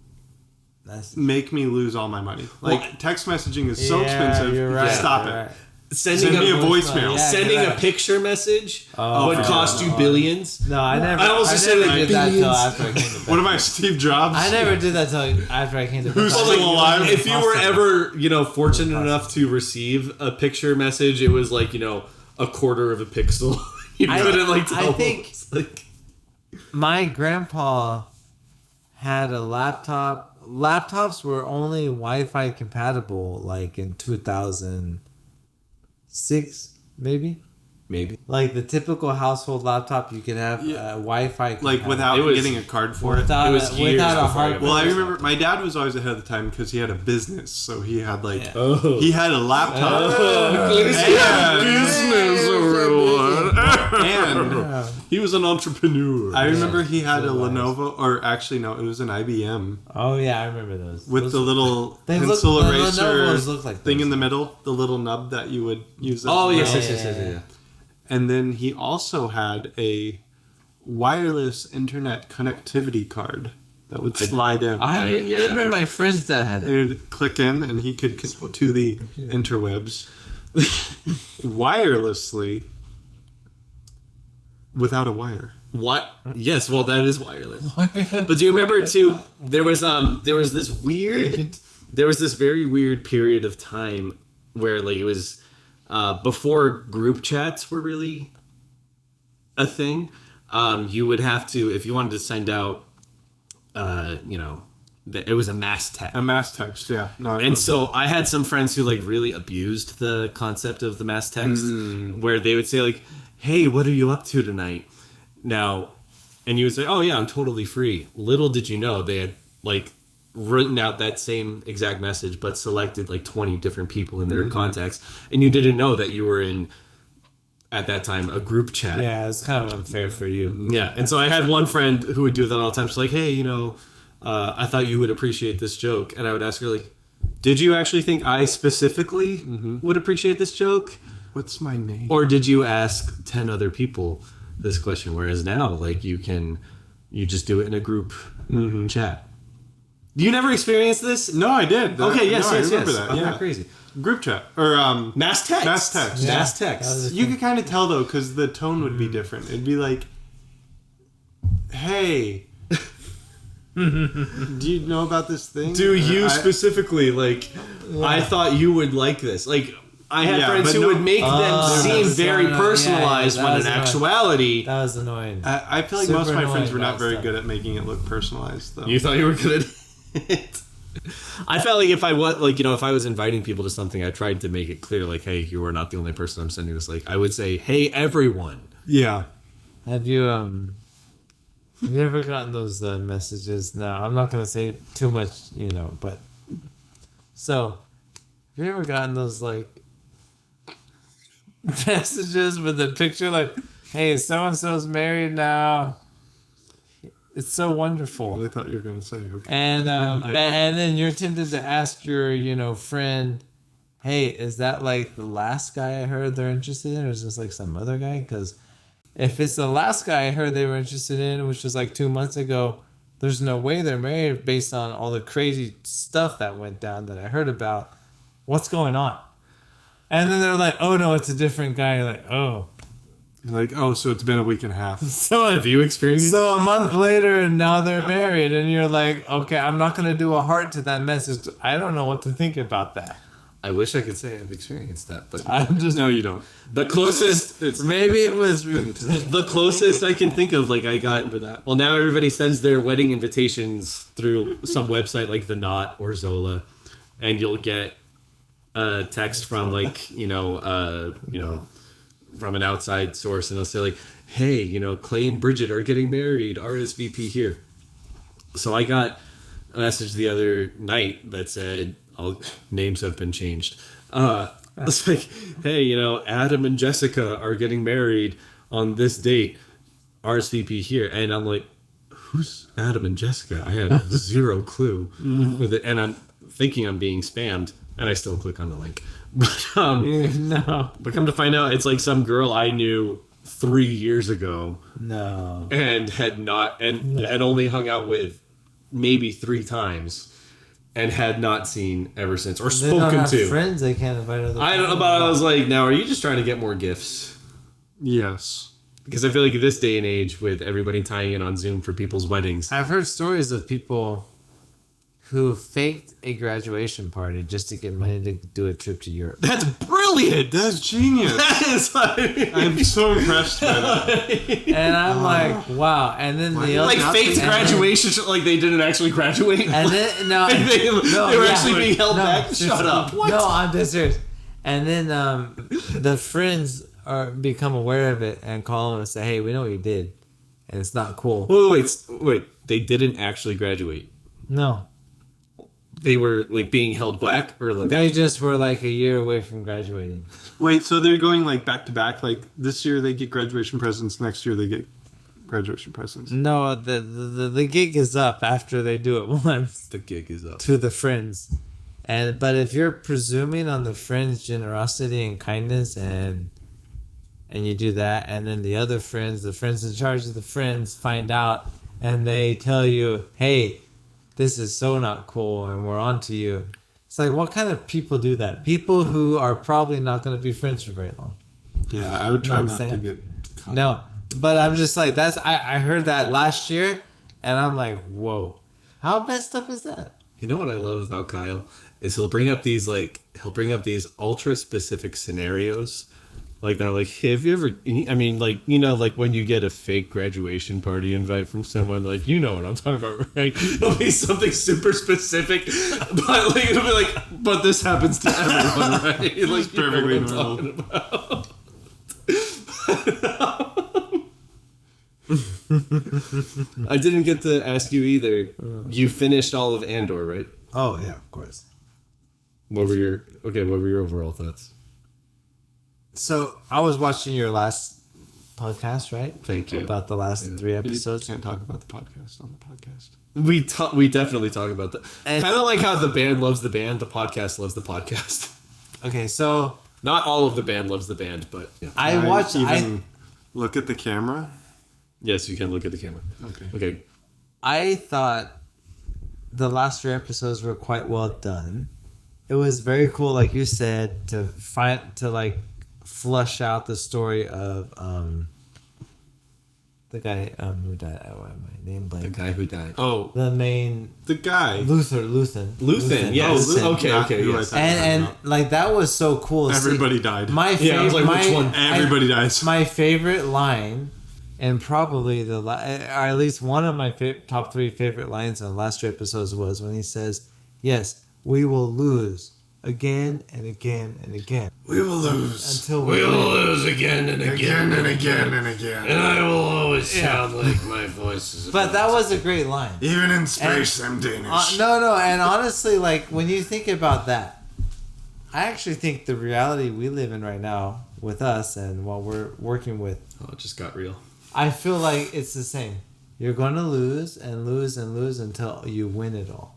make me lose all my money. Like, text messaging is so expensive. You're right, Stop you're it. right. Sending Send me a voicemail. voicemail. Sending Yeah, a picture message would forget cost it. you billions. No, I never. I almost I just said never like did that till billions. after I came to bed. What am I, Steve Jobs? I never did that till after I came to bed. Who's But still alive? If you were ever, fortunate enough to receive a picture message, it was like, a quarter of a pixel. You couldn't tell. I think my grandpa had a laptop. Laptops were only Wi-Fi compatible like in 2006, maybe. Like the typical household laptop, you could have Wi-Fi compatible. Like, without getting a card for it. Without, It was years without a before I hard. Well, I remember my dad was always ahead of the time because he had a business, so he had Oh. he had a laptop Business, everyone. and He was an entrepreneur. I remember he had a Lenovo, or actually no, it was an IBM Oh yeah, I remember those. with the little They pencil look- the eraser Lenovo's look like thing those. in the middle, the little nub that you would use. Oh, yes. Yeah. And then he also had a wireless internet connectivity card that would slide in. I remember my friends that had it. It would click in, and he could go to the interwebs wirelessly without a wire. What? Yes, well, that is wireless. But do you remember too? There was this very weird period of time where it was before group chats were really a thing. You would have to, if you wanted to send out, it was a mass text. A mass text, yeah. No, And so I had some friends who really abused the concept of the mass text, where they would say "Hey, what are you up to tonight?" Now, and you would say, "Oh yeah, I'm totally free." Little did you know they had written out that same exact message, but selected 20 different people in their contacts, and you didn't know that you were in, at that time, a group chat. Yeah, it's kind of unfair for you. Yeah, and so I had one friend who would do that all the time. She's like, "Hey, I thought you would appreciate this joke," and I would ask her "Did you actually think I specifically would appreciate this joke, what's my name? or did you ask 10 other people this question?" Whereas now, you just do it in a group chat. You never experienced this? No, I did. Okay, yes, I yes, remember yes. that. I'm Yeah, not crazy. group chat or Mass text. Mass text. Yeah. Mass That text. was You could kind of tell though, because the tone would be different. It'd be like, "Hey, do you know about this thing? Do you I- specifically I thought you would like this. I had Yeah, friends but who no- would make them seem that's very so annoying. personalized Yeah, when that in was annoying. actuality That was annoying. I feel like Super most of my friends annoying were not about very stuff. good at making it look personalized, though. you thought you were good at it. I felt like if I was if I was inviting people to something, I tried to make it clear hey, you are not the only person I'm sending this. I would say, "Hey, everyone." Yeah. Have you ever gotten those messages? No, I'm not gonna say too much, but so have you ever gotten those messages with a picture "Hey, so and so's married now. It's so wonderful." I thought you were going to say, okay. And then you're tempted to ask your friend, "Hey, is that the last guy I heard they're interested in, or is this some other guy?" Because if it's the last guy I heard they were interested in, which was 2 months ago, there's no way they're married based on all the crazy stuff that went down that I heard about. What's going on? And then they're "Oh no, it's a different guy." You're "Oh." Oh, so it's been a week and a half. So Have you experienced? So a month later, and now they're married, and you're "Okay, I'm not gonna do a heart to that message. I don't know what to think about that." I wish I could say I've experienced that, but I'm just No, you don't. the closest maybe it was the closest I can think of I got for that. Well, now everybody sends their wedding invitations through some website like The Knot or Zola, and you'll get a text from from an outside source, and they'll say "Hey, Clay and Bridget are getting married. RSVP here." So I got a message the other night that said, "All names have been changed." It's "Hey, Adam and Jessica are getting married on this date. RSVP here." And I'm "Who's Adam and Jessica?" I had zero clue with it, and I'm thinking I'm being spammed, and I still click on the link. But no, but come to find out, it's some girl I knew 3 years ago no. and had only hung out with maybe 3 times. and had not seen ever since or They don't spoken have to. friends. They can't invite other. I don't know, but I was like, now are you just trying to get more gifts? Yes. Because I feel like this day and age, with everybody tying in on Zoom for people's weddings, I've heard stories of people who faked a graduation party just to get money to do a trip to Europe. that's brilliant. That's genius. That is like, I'm so impressed by that. And I'm like, wow. And then the other, like faked graduation, like they didn't actually graduate. and then no, they were actually being held back. seriously. Shut up. What? No, I'm dead serious. And then the friends become aware of it and call them and say, "Hey, we know what you did, and it's not cool." Wait. They didn't actually graduate. No, They were like being held back, or like they just were like a year away from graduating. Wait, so they're going like back to back? Like this year they get graduation presents, next year they get graduation presents. No, the gig is up after they do it once the gig is up. to the friends, but if you're presuming on the friends' generosity and kindness and you do that, and then the other friends, the friends in charge of the friends, find out and they tell you, "Hey, this is so not cool, and we're on to you." It's like, what kind of people do that? People who are probably not going to be friends for very long. Yeah, I would try I'm not to saying. get caught. No, but I'm just like, I heard that last year, and I'm like, whoa, how messed up is that? You know what I love about Kyle is he'll bring up these ultra specific scenarios. Like they're like, hey, have you ever? I mean, like like when you get a fake graduation party invite from someone, like you know what I'm talking about, right? It'll be something super specific, but like it'll be like, but this happens to everyone, right? Like It's perfectly you know what I'm normal. talking about. I didn't get to ask you either. You finished all of Andor, right? Oh yeah, of course. What were your overall thoughts? So I was watching your last podcast, right? Thank you. About the last 3 episodes. Can't talk about the podcast on the podcast. We definitely talk about that. And- Kind of like how the band loves the band, the podcast loves the podcast. Okay, so Not all of the band loves the band, but yeah. I watched. Look at the camera. Yes, you can look at the camera. Okay. I thought the last 3 episodes were quite well done. It was very cool, like you said, to flush out the story of the guy who died. My name The blank. guy who died. Oh, The main the guy. Luthen. Yes. Luthen. Okay. Not who I Yes. thought And about. like that was so cool. Everybody died. My Yeah, I favorite. was like, which one? Everybody dies. My favorite line, and probably or at least one of my top 3 favorite lines on the last 3 episodes was when he says, "Yes, we will lose again and again and again We will lose. until we win." lose again and Again and again and again. I will always sound like my voice is. But that was a great line. Even in space, I'm Danish. No, and honestly, like when you think about that, I actually think the reality we live in right now with us and what we're working with, Oh, it just got real. I feel like it's the same. You're going to lose and lose and lose until you win it all.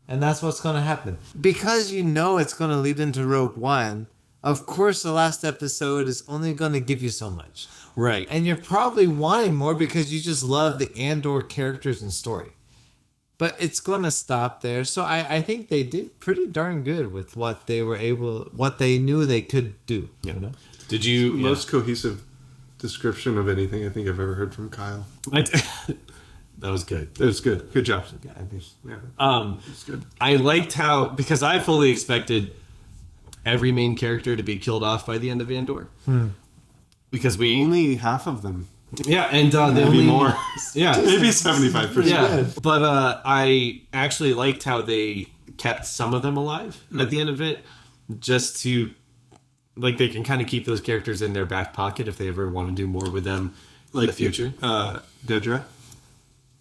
And that's what's going to happen. Because you know it's going to lead into Rogue One, of course the last episode is only going to give you so much. Right. And you're probably wanting more because you just love the Andor characters and story. But it's going to stop there. So I think they did pretty darn good with what they knew they could do. Yeah. You know? Did you? Most cohesive description of anything I think I've ever heard from Kyle. That was good. It was good. Good job. Yeah, it's good. I liked how, because I fully expected every main character to be killed off by the end of Andor. Because we Only half of them. yeah, and the Maybe only more. yeah, Maybe 75%. yeah. But I actually liked how they kept some of them alive at the end of it, just to like they can kind of keep those characters in their back pocket if they ever want to do more with them in the future. Dedra.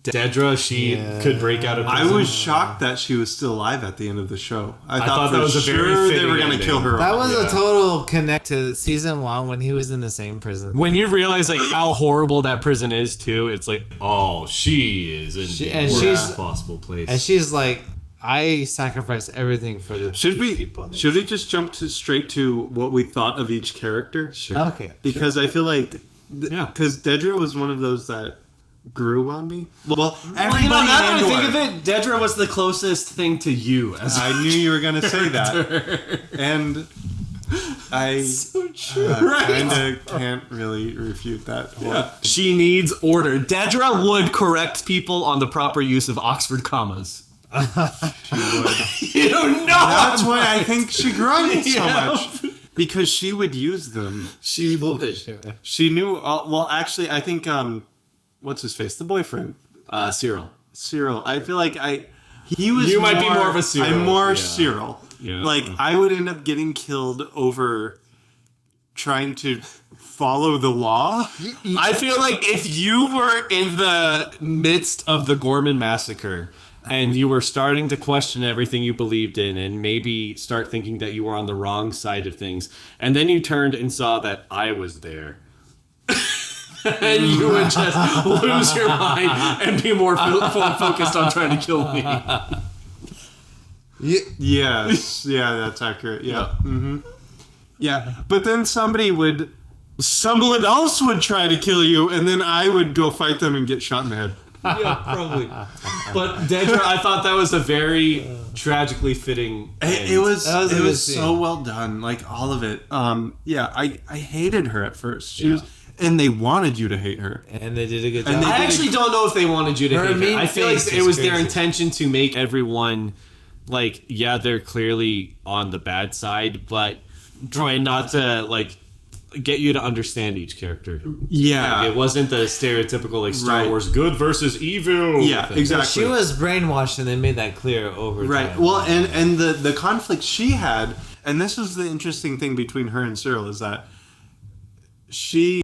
Dedra, she could break out of I prison. was shocked that she was still alive at the end of the show. I thought for that was a very sure they fitting were going to ending. kill her That off. was a total connect to season 1 when he was in the same prison. When you realize like how horrible that prison is too, it's like, oh, she is in and the she's- worst possible place. And she's like, I sacrificed everything for the Should we people. just jump straight to what we thought of each character? Sure. Okay. Because I feel like Yeah. because Dedra was one of those that grew on me. Well, Well, you know, now that I think of Andor, it, Dedra was the closest thing to you. As I knew you were going to say that. And I kind of can't really refute that. She needs order. Dedra would correct people on the proper use of Oxford commas. You know, That's why I think she grew on me so Yeah. much. Because she would use them. She would. She knew, well, actually, I think, what's his face? The boyfriend. Cyril. Cyril. I feel like he was You might be more of a Cyril. I'm more Yeah. Cyril. Yeah. Like, I would end up getting killed over trying to follow the law. I feel like if you were in the midst of the Gorman massacre and you were starting to question everything you believed in and maybe start thinking that you were on the wrong side of things, and then you turned and saw that I was there, and you would just lose your mind and be more focused on trying to kill me. Yes. Yeah, that's accurate. Yeah. Mm-hmm. Yeah. But then someone else would try to kill you, and then I would go fight them and get shot in the head. Yeah, probably. But Dedra, I thought that was a very tragically fitting end. It was That was a it good was scene. so well done, like all of it. Yeah, I hated her at first. She was, and they wanted you to hate her. And they did a good And job. they I did actually don't know if they wanted you to Her hate her. mean I feel like face it is was their crazy. intention to make everyone like, yeah, they're clearly on the bad side, but try not to like get you to understand each character. Yeah, It wasn't the stereotypical like Star Right. Wars good versus evil. yeah, thing. exactly. She was brainwashed, and they made that clear over Right. time. Well, and the conflict she had, and this was the interesting thing between her and Cyril, is that she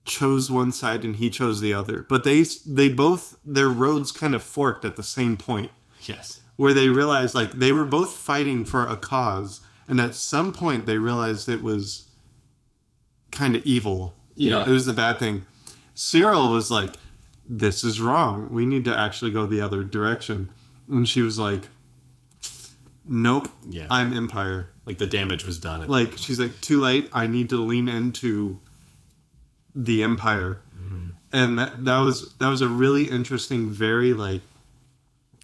chose one side and he chose the other, but they both, their roads kind of forked at the same point, Yes. where they realized like they were both fighting for a cause, and at some point they realized it was kind of evil. Yeah. It was a bad thing. Cyril was like, this is wrong. We need to actually go the other direction. And she was like, nope, Yeah. I'm Empire. Like the damage was done. Like, she's like, too late. I need to lean into the Empire. Mm-hmm. And that was a really interesting, very like,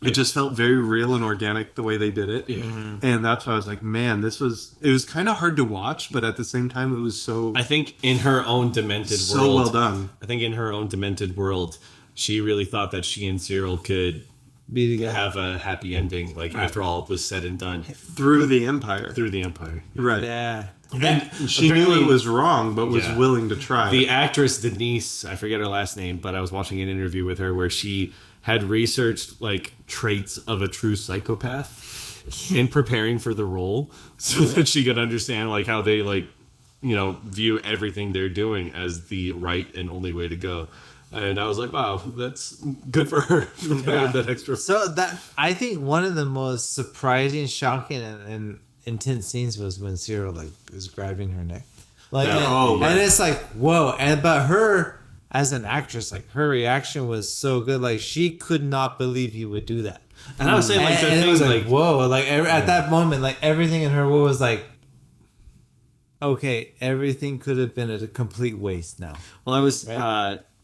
it just felt very real and organic the way they did it. Yeah. And that's why I was like, man, it was kind of hard to watch, but at the same time, it was so I think in her own demented so world, well done. I think in her own demented world, she really thought that she and Cyril could be together. have a happy ending, like after all was said and done, Through the Empire. through the Empire. Right. Yeah. And She knew apparently it was wrong, but was Yeah. willing to try. the actress Denise, I forget her last name, but I was watching an interview with her where she had researched like traits of a true psychopath in preparing for the role, so that she could understand like how they like, you know, view everything they're doing as the right and only way to go. And I was like, wow, that's good for her. That extra. So that I think one of the most surprising, shocking, and intense scenes was when Cyril like was grabbing her neck, like, Yeah. and, Oh, right. and it's like whoa, and but her as an actress, like her reaction was so good, like she could not believe he would do that. And I was saying like the and it thing was like whoa, like at that moment, like everything in her world was like, okay, everything could have been a complete waste now. well, I was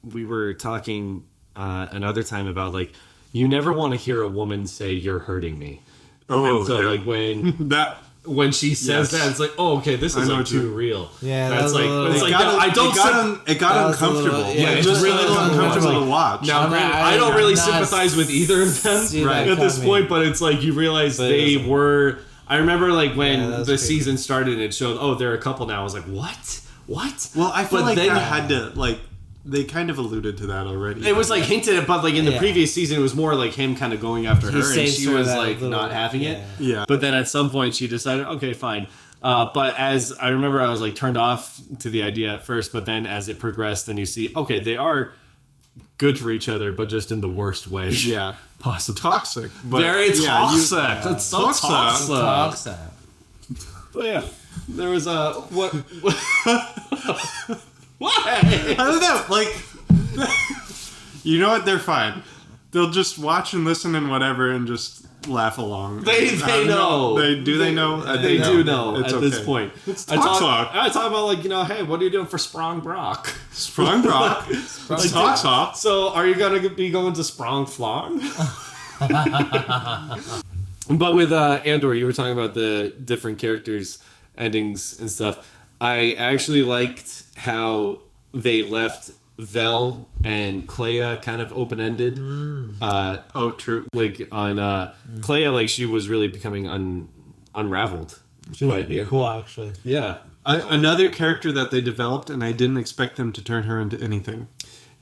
we were talking another time about like you never want to hear a woman say you're hurting me. Oh, And so yeah. like when that when she says Yes. that, it's like, oh, okay, this I is know like what you- too real. Yeah, that's that was a like, little- it's It like got no, I don't. it got That was a uncomfortable. little- yeah, it it's just really really uncomfortable like- to watch. Now, I'm not- I don't really I'm not sympathize with either of them see that at this coming. point, but it's like you realize But it they was like- were. I remember like when Yeah, that was the crazy. season started and it showed, oh, they're a couple now. I was like, what? Well, I feel But like then- they had to like they kind of alluded to that already. It was like hinted at, but like in the Yeah. previous season, it was more like him kind of going after He her, and saves she her was that like little- not having it. Yeah. But then at some point, she decided, okay, fine. But as I remember, I was like turned off to the idea at first, but then as it progressed, then you see, okay, they are good for each other, but just in the worst way. yeah, Possible. toxic. But Very yeah, you- toxic. That's so Toxic. toxic. Talks that. But yeah, there was a what? Why? I don't know. Like, you know what? They're fine. They'll just watch and listen and whatever, and just laugh along. They know. They know. They do know It's at okay. this point. I talk. I talk about like, hey, what are you doing for Sprong Brock? Sprung Brock. Talk. So are you gonna be going to Sprong Flong? But with Andor, you were talking about the different characters, endings and stuff. I actually liked how they left Vel and Clea kind of open-ended. True. Like on Clea, like she was really becoming unraveled. Might be cool, actually. Yeah. Another character that they developed, and I didn't expect them to turn her into anything.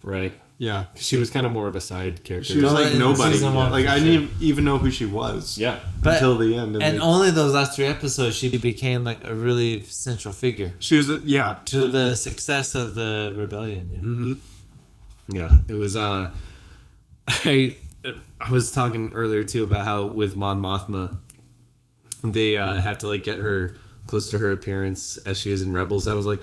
Right. Yeah. She was kind of more of a side character. She was No, like in nobody. season one, Like for I sure. didn't even know who she was. Yeah. Until the end. And only those last 3 episodes, she became like a really central figure she was to the success of the rebellion. Yeah. It was I was talking earlier too about how with Mon Mothma they have to like get her close to her appearance as she is in Rebels. I was like,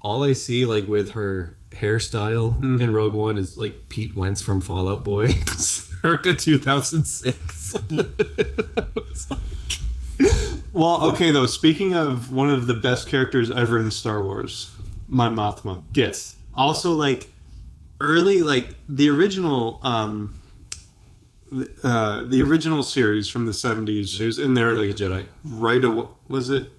all I see like with her hairstyle in Rogue One is like Pete Wentz from Fallout Boy, circa 2006. Well, okay though. Speaking of one of the best characters ever in Star Wars, Mon Mothma. Yes. Also, like early, like the original series from the 70s. She was in there Like a Jedi. right away. Was it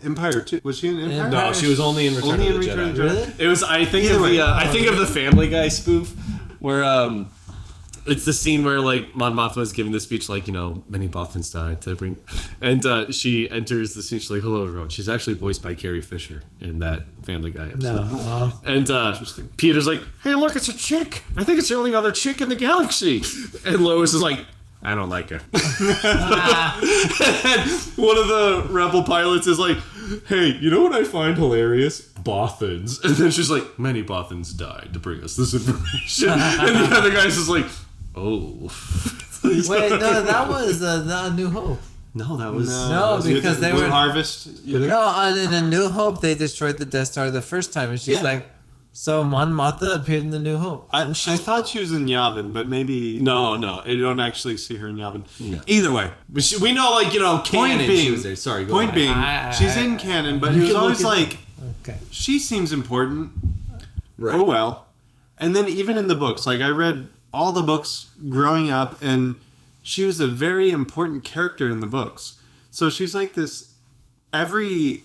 Empire 2? Was she in Empire? No, she was only in Return Only of in the Return Jedi. of the Jedi? Really? It was. I think Either of way. the. I think of the Family Guy spoof, where it's the scene where like Mon Mothma is giving the speech, like many Bothans died to bring, and she enters the scene. She's like, "Hello, everyone." She's actually voiced by Carrie Fisher in that Family Guy episode. No. And Peter's like, "Hey, look, it's a chick. I think it's the only other chick in the galaxy." And Lois is like, "I don't like her." And one of the rebel pilots is like, "Hey, you know what I find hilarious? Bothans." And then she's like, "Many Bothans died to bring us this information." And the other guy's just like, "Oh." Wait, no, that was the New Hope. No, that was No, because they Blue were- Harvest. No, in the New Hope, they destroyed the Death Star the first time, and she's like, so Mon Mothma appeared in the New Hope. I thought she was in Yavin, but maybe No. you don't actually see her in Yavin. Either way, But we know, like, canon. Point She being, was there. Sorry, go point on. being, I- she's in canon, but You it was can always look at- like Okay. she seems important. Right. Oh well. And then even in the books, like I read all the books growing up, and she was a very important character in the books. So she's like this. Every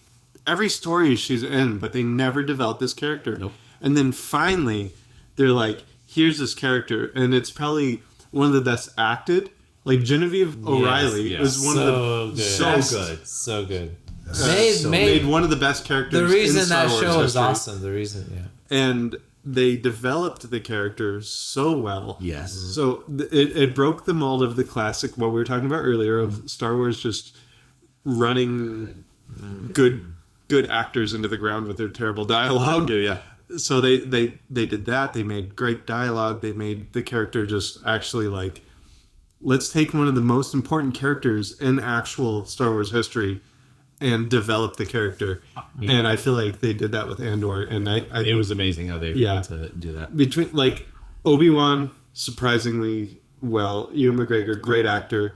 story she's in, but they never developed this character. Nope. And then finally, they're like, "Here's this character," and it's probably one of the best acted. Like Genevieve O'Reilly yes. was one of the So good. So good. made one of the best characters. The reason in Star that Wars show is history. awesome. The reason, yeah. And they developed the characters so well. Yes. So it broke the mold of the classic, what we were talking about earlier, of Star Wars just running good actors into the ground with their terrible dialogue. Yeah. So they did that. They made great dialogue. They made the character just actually like, let's take one of the most important characters in actual Star Wars history and develop the character. And I feel like they did that with Andor. And It was amazing how they were able to do that. between like Obi-Wan, surprisingly well, Ewan McGregor, great actor,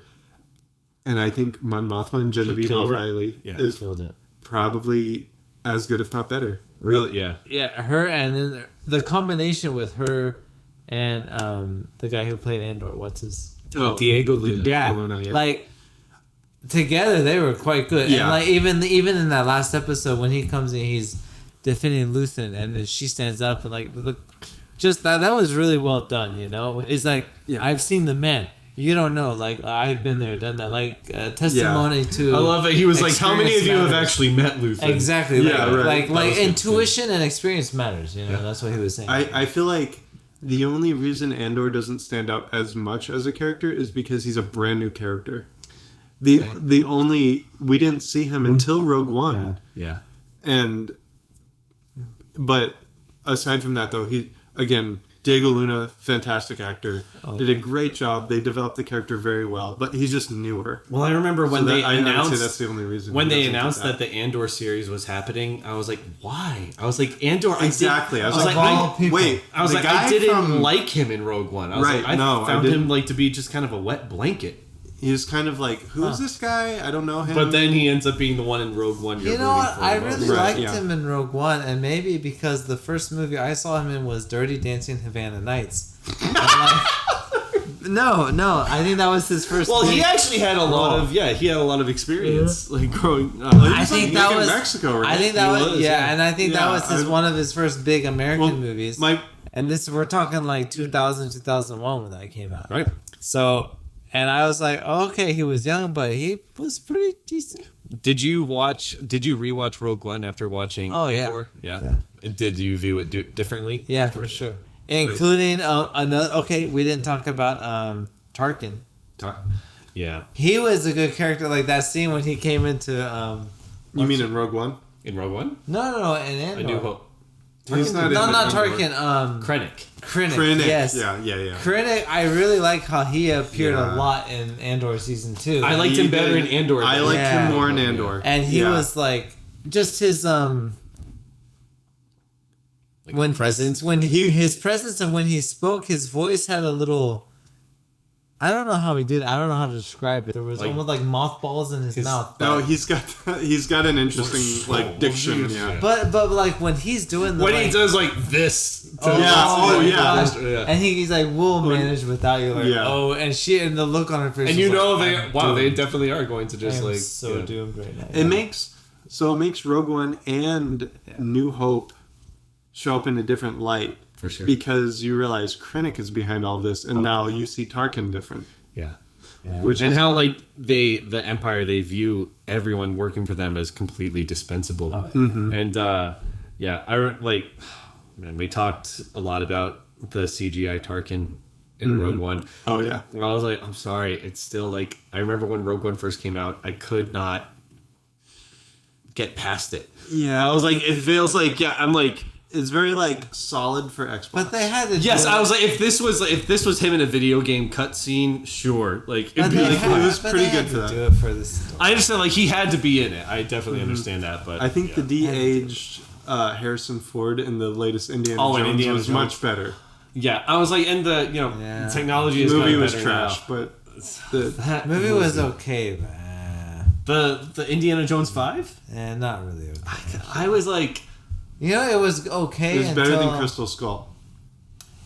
and I think Mon Mothma and Genevieve Killed it. O'Reilly Yeah, is killed it. probably as good, if not better. Really? Yeah. Yeah, her and then the combination with her and the guy who played Andor, what's his? Diego Luna. Yeah, Luna, yeah. like together they were quite good. Yeah. And like even in that last episode when he comes in, he's defending Luthen, and then she stands up and like look, just that was really well done. You know, it's like I've seen the man. You don't know, like I've been there, done that. Like testimony to. I love it. He was like, "How many of you have matters. actually met Luther?" Exactly. Yeah, like, right. like That was good. intuition and experience matters. You know, that's what he was saying. I feel like the only reason Andor doesn't stand out as much as a character is because he's a brand new character. The only we didn't see him until Rogue One. Yeah. But aside from that, though, he again, Diego Luna, fantastic actor, did a great job. They developed the character very well, but he's just newer. Well, I remember when they I would announced say that's the only reason. when he they doesn't do announced that the Andor series was happening. I was like, "Why?" I was like, "Andor." Exactly. I was like, wait, I was the like, guy I didn't from- like him in Rogue One. I was Right, like, I no, I found him didn't. like to be just kind of a wet blanket. he was kind of like, who's this guy? I don't know him. But then he ends up being the one in Rogue One. You know what? I really Right, liked him in Rogue One, and maybe because the first movie I saw him in was Dirty Dancing Havana Nights. No, I think that was his first. Well, he big actually had a lot of he had a lot of experience like growing. I think that was Mexico, right? I think that was yeah. and I think that was one of his first big American movies. My And we're talking like 2000, 2001 when that came out. Right. So, and I was like, oh, okay, he was young, but he was pretty decent. Did you rewatch Rogue One after watching? Oh, yeah. Andor? Yeah. Did you view it differently? Yeah, for sure. Including another. Okay, we didn't talk about Tarkin. Yeah. He was a good character. Like that scene when he came into. you mean in Rogue One? In Rogue One? No, in Andor. I New Hope. He's not Not in Andor. Tarkin. Krennic. Krennic. Yes. Yeah. Krennic, I really like how he appeared Yeah. a lot in Andor season 2. I liked him better in Andor. I liked him more in Andor. And he was like just his when presence. his presence and when he spoke, his voice had a little. I don't know how he did it. I don't know how to describe it. There was almost like mothballs in his mouth. No, he's got an interesting like diction. Yeah. But like when he's doing the When like, he does like this. gosh. Yeah. And he's like, we'll manage without you. Like, and the look on her face. And was you know like, they definitely are going to just I am like so doomed right now. It makes Rogue One and New Hope show up in a different light. For sure. Because you realize Krennic is behind all this, and now you see Tarkin different. Yeah. Which And how like the Empire, they view everyone working for them as completely dispensable. And we talked a lot about the CGI Tarkin in Rogue One. Oh yeah. And I was like, I'm sorry, it's still like I remember when Rogue One first came out, I could not get past it. Yeah, I was like, it feels like I'm like. It's very like solid for Xbox. But they had to. Yes, I was like, if this was him in a video game cutscene, sure, like it'd be like, it was pretty good for that. Do it for this. I understand, like he had to be in it. I definitely understand that, but I think the de-aged Harrison Ford in the latest Indiana Jones Indiana was Jones. much better. Yeah, I was like, and the technology is The movie gotten was better trash, now. but the That Movie was okay, but the Indiana Jones 5. not really okay. I was like, It was okay. it was better until than Crystal Skull.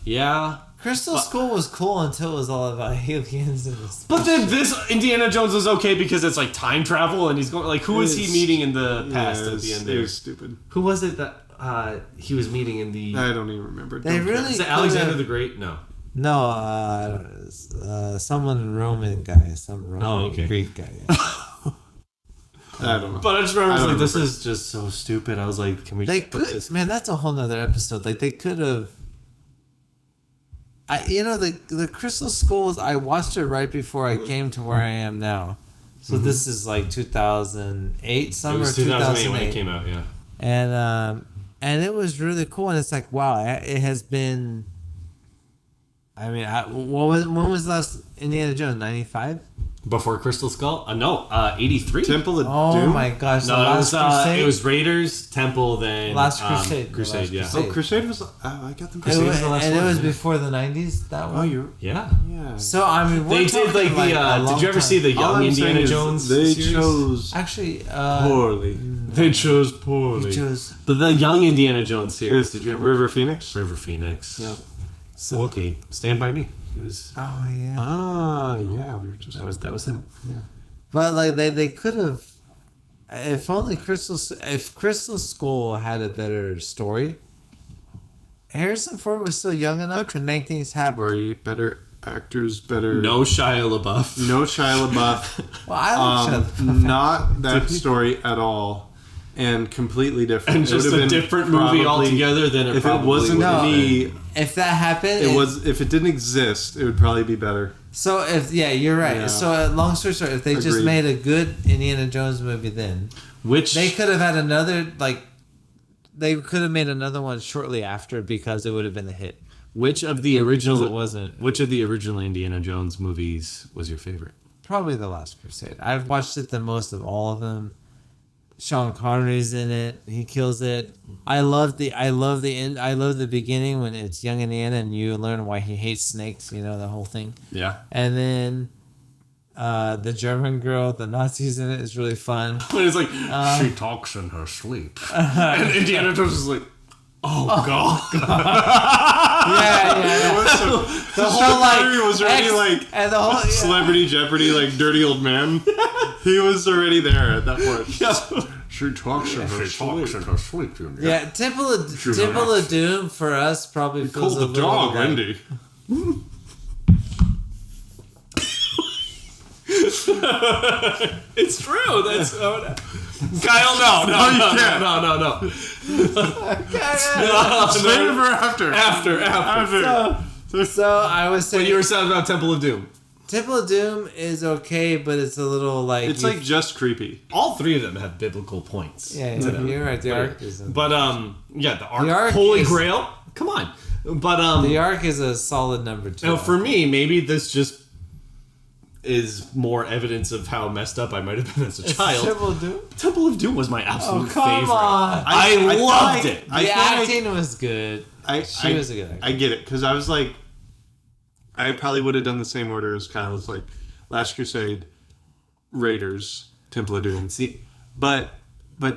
yeah. Crystal Skull was cool until it was all about aliens and this. But then this Indiana Jones is okay because it's like time travel and he's going like who is he meeting in the past at the end It there? was stupid. Who was it that he was meeting in the? I don't even remember. They Don't care. really Is it Alexander the Great? No. No, I don't know. Someone Roman guy, some Roman Greek guy. Yeah. I don't know. But I just remember, I was I like, don't this is just so stupid. I was like, can we They just put could, this? man. That's a whole nother episode. Like they could have. The Crystal Skulls. I watched it right before I came to where I am now. So this is like 2008, It summer was 2008 when it came out, yeah. and it was really cool. And it's like, wow, it has been. I mean, when was the last Indiana Jones? 95? Before Crystal Skull? No, 83. Temple of Oh Doom. my gosh! No, the it Last Crusade. it was Raiders, Temple, then Last Crusade. Crusade, The yeah. Last Oh, Crusade was. I got them. And it was, the last and it one, was yeah. before the 90s. That Oh, one. you're. Yeah. Yeah. So I mean, we're They did like talking, the. a long did you ever time. see the All Young I'm saying Indiana is Jones? They series? chose Actually, poorly. They chose poorly. we chose. But the Young Indiana Jones series. Did you ever? River Phoenix? River Phoenix. Yeah. So, okay, Stand By Me. It was, Oh yeah. Ah, yeah. We were just. that was him. But like they could have. If only if Crystal Skull had a better story. Harrison Ford was still young enough to make things happen. Worry, better actors, better. No Shia LaBeouf. No Shia LaBeouf. Well, I like Shia LaBeouf. Not that story at all, and completely different. And It just would have a been different movie probably- altogether than it If it probably wasn't would have any, been. If that happened, if it didn't exist, it would probably be better. So you're right. Yeah. So long story short, if they just Agreed. made a good Indiana Jones movie, then Which they could have had another They could have made another one shortly after because it would have been a hit. which of the original It wasn't. Which of the original Indiana Jones movies was your favorite? Probably The Last Crusade. I've watched it the most of all of them. Sean Connery's in it. He kills it. I love the end. I love the beginning when it's young Indiana and you learn why he hates snakes. You know the whole thing. Yeah. And then The German girl, the Nazis in it is really fun. But it's like she talks in her sleep, and Indiana Jones is like, oh god. The whole Connery was already like and the whole Celebrity Jeopardy, like dirty old man. He was already there at that point. She talks in her sleep. Yeah, Temple of Doom for us probably feels Called a the little dog, like, Wendy. It's true. That's Kyle. No, you can't. No. Save it for after. So I was saying When you were saying about Temple of Doom, Temple of Doom is okay, but it's a little like It's like just creepy. all three of them have biblical points. yeah, you're right. The arc is But the Ark, Ark Holy is- Grail. Come on. But the arc is a solid number 2. now for me, maybe this just is more evidence of how messed up I might have been as a child. Temple of Doom. Temple of Doom was my absolute come favorite. on. I loved it. The acting was good. She was a good actor. I get it because I was like, I probably would have done the same order as kind of like Last Crusade, Raiders, Temple of Doom. See, But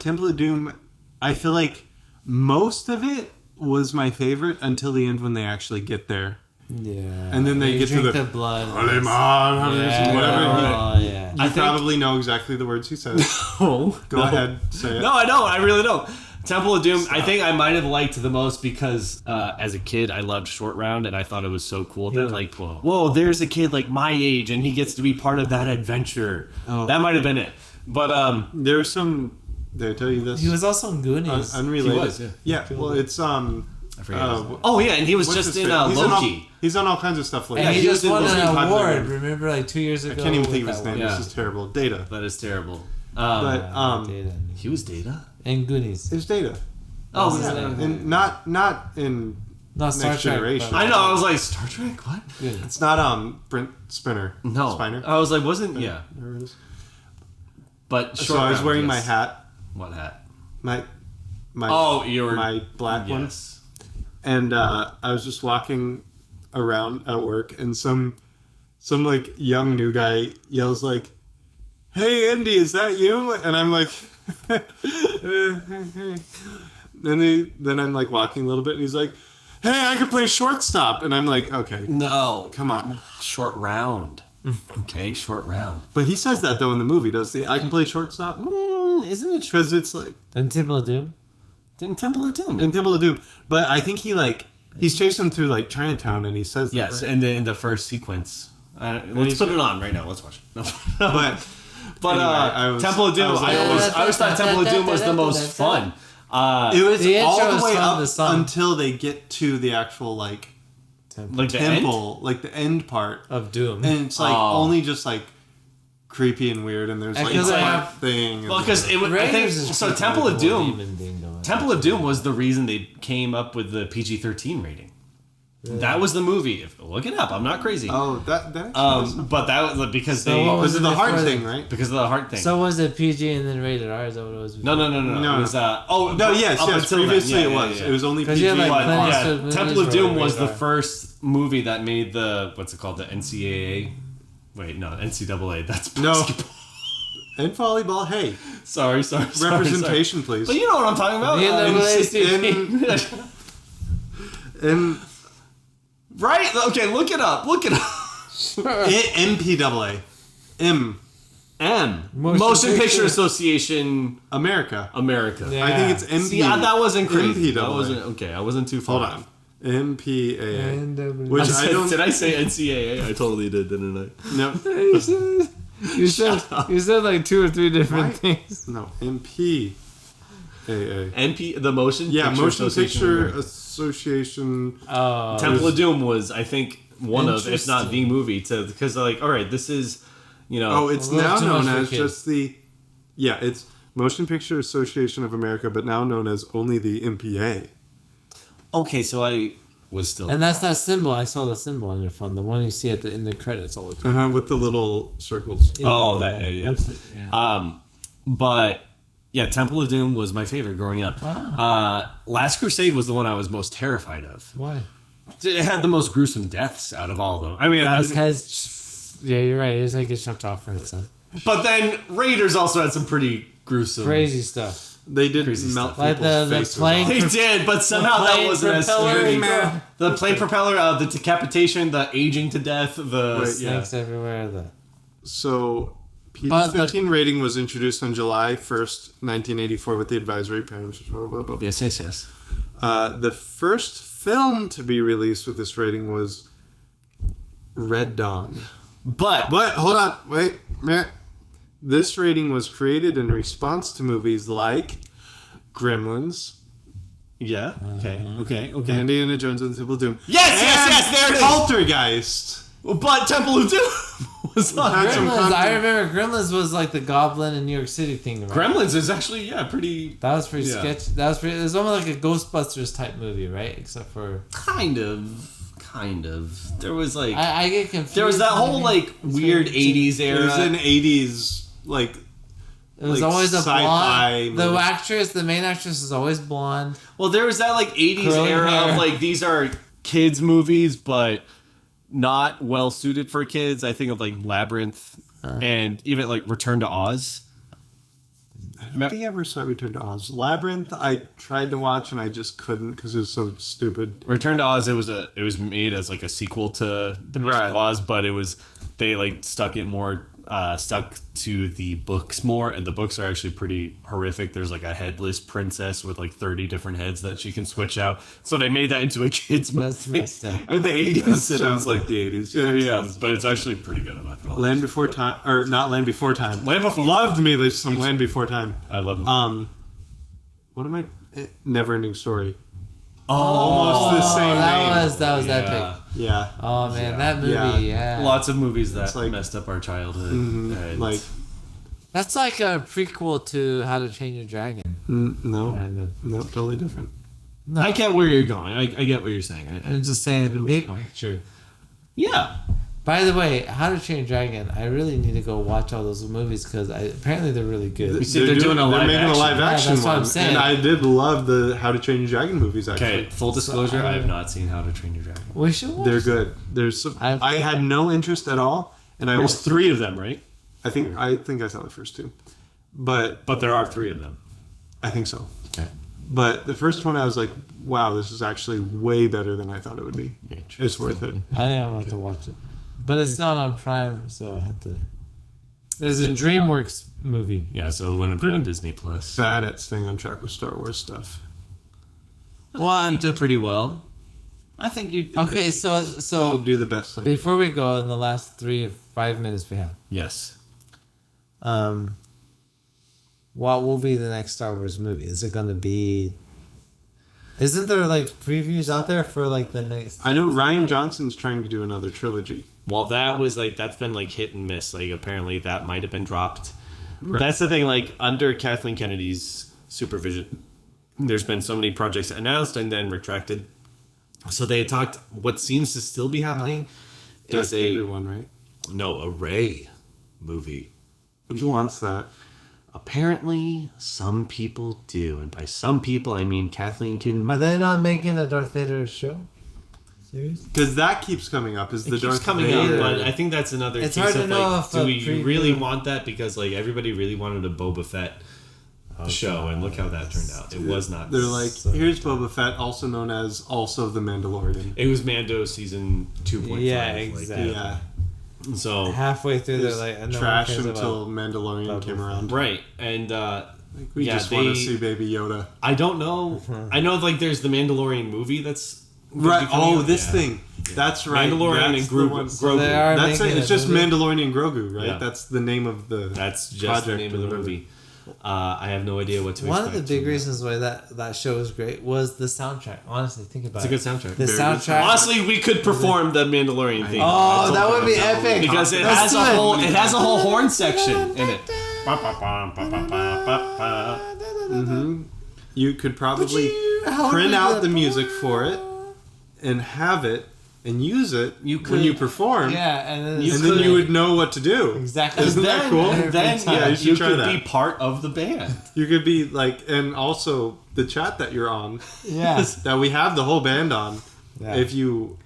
Temple of Doom, I feel like most of it was my favorite until the end when they actually get there. Yeah. And then they get to drink the blood. whatever. Oh, yeah. You probably know exactly the words he says. Go ahead, say it. No, I don't. I really don't. Temple of Doom, I think I might have liked the most because as a kid, I loved Short Round and I thought it was so cool. That like, whoa, there's a kid like my age and he gets to be part of that adventure. Oh. That might have been it. But There was some. Did I tell you this? He was also in Goonies. Unrelated. He was, yeah. Well, it's I forget. Oh yeah, and he was what's just his in face? Loki. He's on all kinds of stuff like and that. he he just was in won Loki. an award. Popular. Remember, like 2 years ago. I can't even think of with his that name. one. Yeah. This is terrible. Data. That is terrible. But Data. He was Data. And Goonies. it's Data. Oh, That's his yeah. name. And not in Not Star Next Trek. Generation. but- I know. I was like, Star Trek. What? Good. it's not Brent Spinner. No. Spiner. I was like, wasn't yeah. There it is. But So I was Round, wearing my yes. hat. What hat? My Oh, you were my black one. Yes. And I was just walking around at work, and some like young new guy yells like, "Hey Andy, is that you?" And I'm like, then I'm like walking a little bit, and he's like, "Hey, I can play shortstop," and I'm like, "Okay, No. come on." Short Round. Okay, Short Round. But he says that though in the movie, does he? I can play shortstop Isn't it because it's like And Temple of Doom. in Temple of Doom? in Temple of Doom. But I think he's chasing through like Chinatown, and he says that, Yes, right? and in the first sequence. Let's put it on right now. Let's watch it. No. But Anyway, I was- Temple of Doom. I I always thought Temple of Doom was the most fun. It was The intro all the is way fun, up the song. until they get to the actual like Like the end? temple, like the end part, Of Doom. and it's like Oh. only just like creepy and weird, and there's like Because a I part have- thing. and- Well, because it was. I think Raiders is so. creepy Temple with of the whole Doom. demon thing going on. Temple of Doom was the reason they came up with the PG-13 rating. That was the movie. Look it up. I'm not crazy. oh, that actually But that was because So they what was because of the it heart for- thing, right? because of the heart thing. So was it PG and then rated R? Is that what it was? No. No. It was No, yes. up until then. Previously Yeah, it yeah, was. yeah. It was only 'Cause PG. you had, like, But Clint yeah, Eastwood movies Temple of were Doom rated was the R. first movie that made the what's it called, the NCAA. Wait, no, NCAA. That's No. basketball. and volleyball. Hey, sorry. representation, please. But you know what I'm talking about. The NCAA. in Right? Okay, look it up. MPAA, Motion Picture Association America. America. Yeah. I think it's MP. See, that wasn't crazy. MPAA. That wasn't okay. I wasn't too far. Hold on. MPAA. NWA. Which I don't. Did I say NCAA? I totally did, didn't I? No. You said like 2 or 3 different Why? things. No. MPAA. The Motion Yeah, Picture Motion Association Picture America. Association. Oh. Temple of Doom was, I think, one of, if not the Interesting. movie, to because like, all right, this is, you know, Oh, it's A little now too known much for as kids. just the. Yeah, it's Motion Picture Association of America, but now known as only the MPA. okay. So I was still And that's that symbol. I saw the symbol on your phone. The one you see in the credits all the time. With the little circles. Oh, that yeah. But yeah, Temple of Doom was my favorite growing up. Wow. Last Crusade was the one I was most terrified of. Why? It had the most gruesome deaths out of all of them. I mean, Because Yeah, you're right. It's like gets chopped off and stuff. But then Raiders also had some pretty gruesome. Crazy stuff. They did Crazy melt stuff. Like people's the faces plane- off. They did, but somehow that plane wasn't as propeller- scary. The plane propeller, the decapitation, the aging to death, the Wait, yeah. Snakes everywhere. So But the- PG-13 rating was introduced on July 1st, 1984 with the advisory parents. Blah, blah, blah. Yes. The first film to be released with this rating was Red Dawn. But Hold on. Wait. Meh. This rating was created in response to movies like Gremlins, yeah, okay. Indiana Jones and the Temple of Doom. Yes, there it is. Poltergeist. But Temple of Doom was not. Had some Gremlins. content. I remember Gremlins was like the Goblin in New York City thing. Right? Gremlins is actually pretty That was pretty Yeah. sketchy. That was pretty. It was almost like a Ghostbusters type movie, right? Except for kind of. There was like I get confused. there was that whole like weird '80s It was era. an 80s like It was like always a sci-fi blonde. The movie. actress, the main actress, is always blonde. Well, there was that like '80s Curly era hair. of like these are kids movies, but not well suited for kids. I think of like Labyrinth and even like Return to Oz. I don't think I ever saw Return to Oz. Labyrinth, I tried to watch and I just couldn't because it was so stupid. Return to Oz, it was made as like a sequel to Right. Oz, but they like stuck to the books more, and the books are actually pretty horrific. There's like a headless princess with like 30 different heads that she can switch out. So they made that into a kid's That's movie. messed up. In the 80s, it Sounds was like the 80s. yeah, but it's actually pretty good. I thought. Land Before Time, or not Land Before Time. Land Before- Loved me there's some Land Before Time. I love them. What am I? Never Ending Story. Oh, Almost the same name. That was yeah. epic. Yeah. Oh man, that movie, Yeah. yeah. Lots of movies that It's like- messed up our childhood. And Like, That's like a prequel to How to Train Your Dragon. no. Kind of. No, totally different. I get where you're going. I get what you're saying. I'm just saying, big picture. Yeah. By the way, How to Train Your Dragon, I really need to go watch all those movies because apparently they're really good. see they're doing a live making a action. live Yeah, action that's what one. I'm saying. And I did love the How to Train Your Dragon movies, actually. Okay, full disclosure, So, I have not seen How to Train Your Dragon. We should watch They're it. good. There's some, I've- I had no interest at all, and I There's 3 of them, right? I think I saw the first 2, but But there are 3 of them. I think so. Okay. But the first one, I was like, wow, this is actually way better than I thought it would be. It's worth it. I think I'm about to watch it. But it's not on Prime, so I have to. There's a DreamWorks movie. Yeah, so when it put on Disney Plus. Bad at staying on track with Star Wars stuff. One did pretty well. I think you. Okay, I'll so do the best thing. before we go, in the last 3 or 5 minutes we have, Yes. what will be the next Star Wars movie? Is it going to be? Isn't there like previews out there for like the next? I know Ryan Johnson's trying to do another trilogy. Well, that's been like hit and miss. Like apparently that might have been dropped. That's the thing. Like under Kathleen Kennedy's supervision, there's been so many projects announced and then retracted. So they talked. What seems to still be happening is a one, right? a Rey movie. Who wants that? Apparently, some people do, and by some people I mean Kathleen Kennedy. Are they not making a Darth Vader show? Serious? Because that keeps coming up. Is It the keeps Darth coming Vader. up, but I think that's another It's case hard to of know like, if do a we preview- really want that? Because like everybody really wanted a Boba Fett show, and look how that turned out. It was not. They're like, here's Boba Fett, also known as also the Mandalorian. It was Mando season 2.5. Yeah, like, exactly. Yeah. So Halfway through, they're It's like, no one trash cares until about- Mandalorian Boba came Fett. around. right, and Like, we Yeah, just want to they- see Baby Yoda. I don't know. I know like there's the Mandalorian movie that's gonna Right. be coming Oh, out. this Yeah. thing. That's right. Mandalorian That's and Grogu. the one- Grogu. they are That's making it. It's a just movie. Mandalorian Grogu, right? Yeah. That's the name of the. That's just the project name or of the whatever. movie. I have no idea what to One expect. of the big from reasons why that show was great was the soundtrack. Honestly, think about It's a it. good soundtrack. The Very good soundtrack. Honestly, we could perform the Mandalorian theme. Oh, that would be epic. Because it Let's has do a it. whole horn section in it. You could probably how would print we out do the it? music for it and have it and use it when could- you perform. Yeah, and then, And then you would know what to do. exactly. Isn't that cool? Then Yeah, you should you try could that. be part of the band. You could be like, and also the chat that you're on, Yeah. that we have the whole band on. Yeah. If you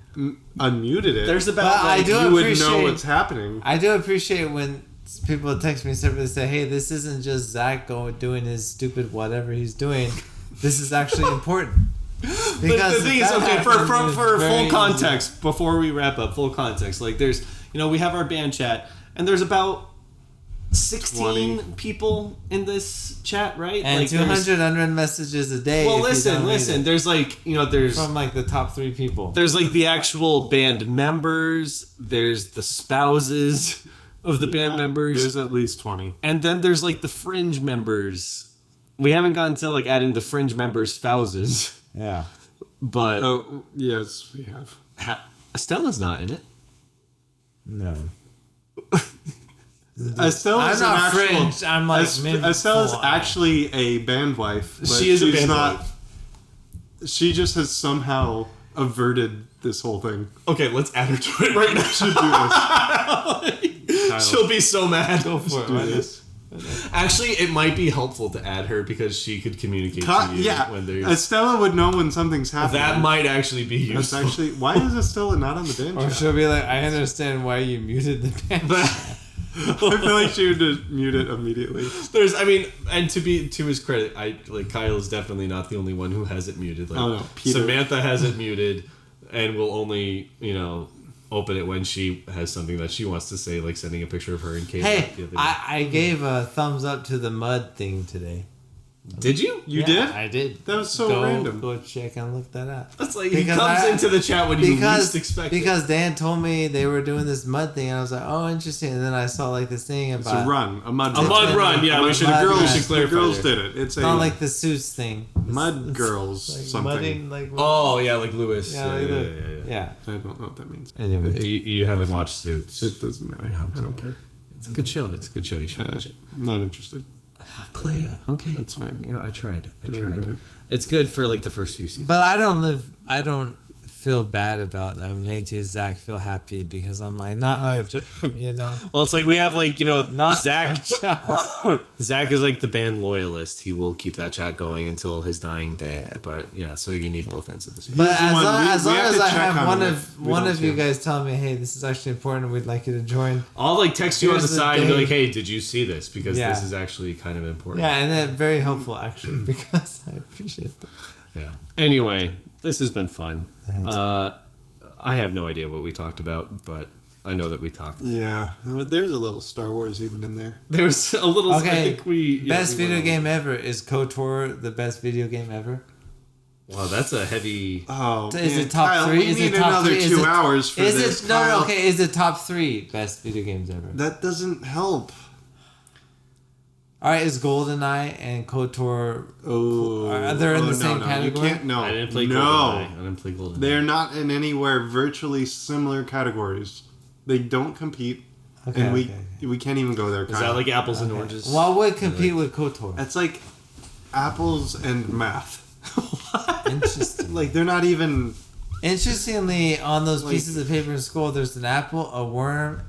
unmuted it, There's about But I like, do you would know appreciate- what's happening. I do appreciate when people text me separately and say, "Hey, this isn't just Zach doing his stupid whatever he's doing. This is actually important." But Because the thing is, that okay, for happens, it's full very context, before we wrap up, full context, like there's, we have our band chat, and there's about 16 people in this chat, right? and like, 200 unread messages a day. Well, if you don't read listen. it. There's like, there's From like the top 3 people. there's like the actual band members. There's the spouses of the band members, There's at least 20. and then there's like the fringe members. We haven't gotten to like adding the fringe members' spouses, Yeah. but Oh, yes, we have. Stella's not in it. No. Estella's I'm not an actual, fringe. I'm like Estella's mid-full. actually a band wife. But She is a she's band not, wife. She just has somehow averted this whole thing. Okay, let's add her to it right now. Should do this. She'll be so mad. Go for it. Do Why this. Actually, it might be helpful to add her because she could communicate to you Yeah, when there's. Estella would know when something's happening. That might actually be That's useful. actually why is Estella not on the band Or chat? she'll be like, "I understand why you muted the band." I feel like she would just mute it immediately. And to his credit, Kyle is definitely not the only one who has it muted. Like, Oh, no, Peter. Samantha has it muted, and will only open it when she has something that she wants to say, like sending a picture of her in case. Hey, the other day. I gave a thumbs up to the mud thing today. Did you? You Yeah, did? I did. That was so random. Go check and look that up. That's like he Because comes I- into the chat when you least expect it. Because Dan told me they were doing this mud thing, and I was like, "Oh, interesting." And then I saw like this thing It's about a run, a mud A run. mud run, yeah. We Mud should run. we Girls- should The clarify girls there. did it. It's a not like the suits thing. mud girls Like something. mudding, like Oh yeah, like Lewis. yeah, like the- yeah. I don't know what that means. Anyway, You haven't watched Suits. It doesn't matter. I don't care. It's a good show. It's a good show. You should watch it. I'm not interested. Play it. Okay, That's fine. I tried. It's good for like the first few seasons. but I don't feel bad about making Zach feel happy because I'm like, not Well, it's like we have like not Zach. Zach is like the band loyalist. He will keep that chat going until his dying day. But yeah, so you need both ends of this. But He's the one- as we long have as to I check have on one him of if we one don't of see you him. guys tell me, "Hey, this is actually important. We'd like you to join." I'll like text you on the Here's the side and be thing. like, "Hey, did you see this? Because Yeah. this is actually kind of important." Yeah, and that's very helpful actually because I appreciate that. Yeah. Anyway, this has been fun. I have no idea what we talked about, but I know that we talked. Yeah, there's a little Star Wars even in there. There's a little. I Okay, think we best we video went game ever. Is KOTOR the best video game ever? Wow, that's a heavy. Oh, Is man, it top Kyle, 3? We Is need it top another 3? 2 hours for is this. it no, Kyle. okay? Is it top 3 best video games ever? That doesn't help. All right, is GoldenEye and KOTOR? Oh, Are they in the same no, category? You can't, no, I didn't play no. GoldenEye. I didn't play GoldenEye. They're not in anywhere virtually similar categories. They don't compete, Okay, and okay. we can't even go there. Is Kyle. that like apples and oranges? What would compete with KOTOR? That's like apples and math. Interesting. Like they're not even. Interestingly, on those Like- pieces of paper in school, there's an apple, a worm,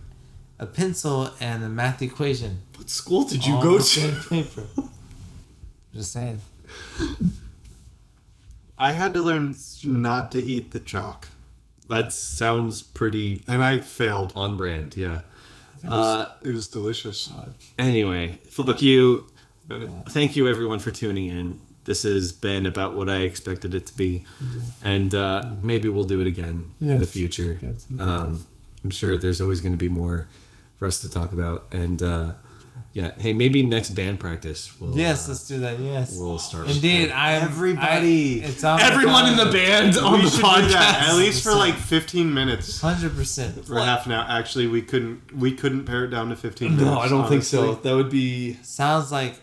a pencil, and a math equation. What school did you All go the to? same paper. Just saying. I had to learn not to eat the chalk, That sounds pretty and I failed. on brand. Yeah. It was delicious. Anyway, thank you everyone for tuning in. This has been about what I expected it to be, and maybe we'll do it again in the future. Yes. I'm sure there's always going to be more for us to talk about, and yeah, hey, maybe next band practice we'll Yes, let's do that. Yes. we'll start. Indeed, Everybody. it's on my Everyone in the calendar. band on We the should do podcast. that at least for like 15 minutes 100%. or half an hour. Actually, we couldn't pare it down to 15 minutes. No, I don't think so. honestly. That would be Sounds like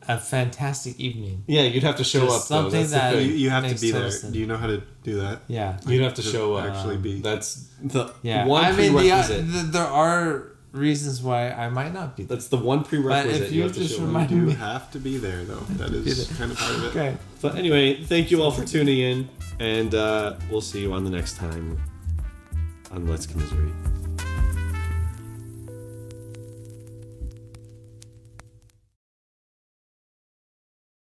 a fantastic evening. yeah. You'd have to show Just up. Though. something That's the that- thing. You have to Makes be total there. sense. Do you know how to do that? Yeah. You'd have to To show up. actually be. That's the Yeah. one I mean, prerequisite. there are reasons why I might not be there. That's the one prerequisite. But if you you have to just show up. remind- You have to be there, though. That is kind of part of it. Okay. But anyway, thank you all for tuning in, and we'll see you on the next time on Let's Commiserate.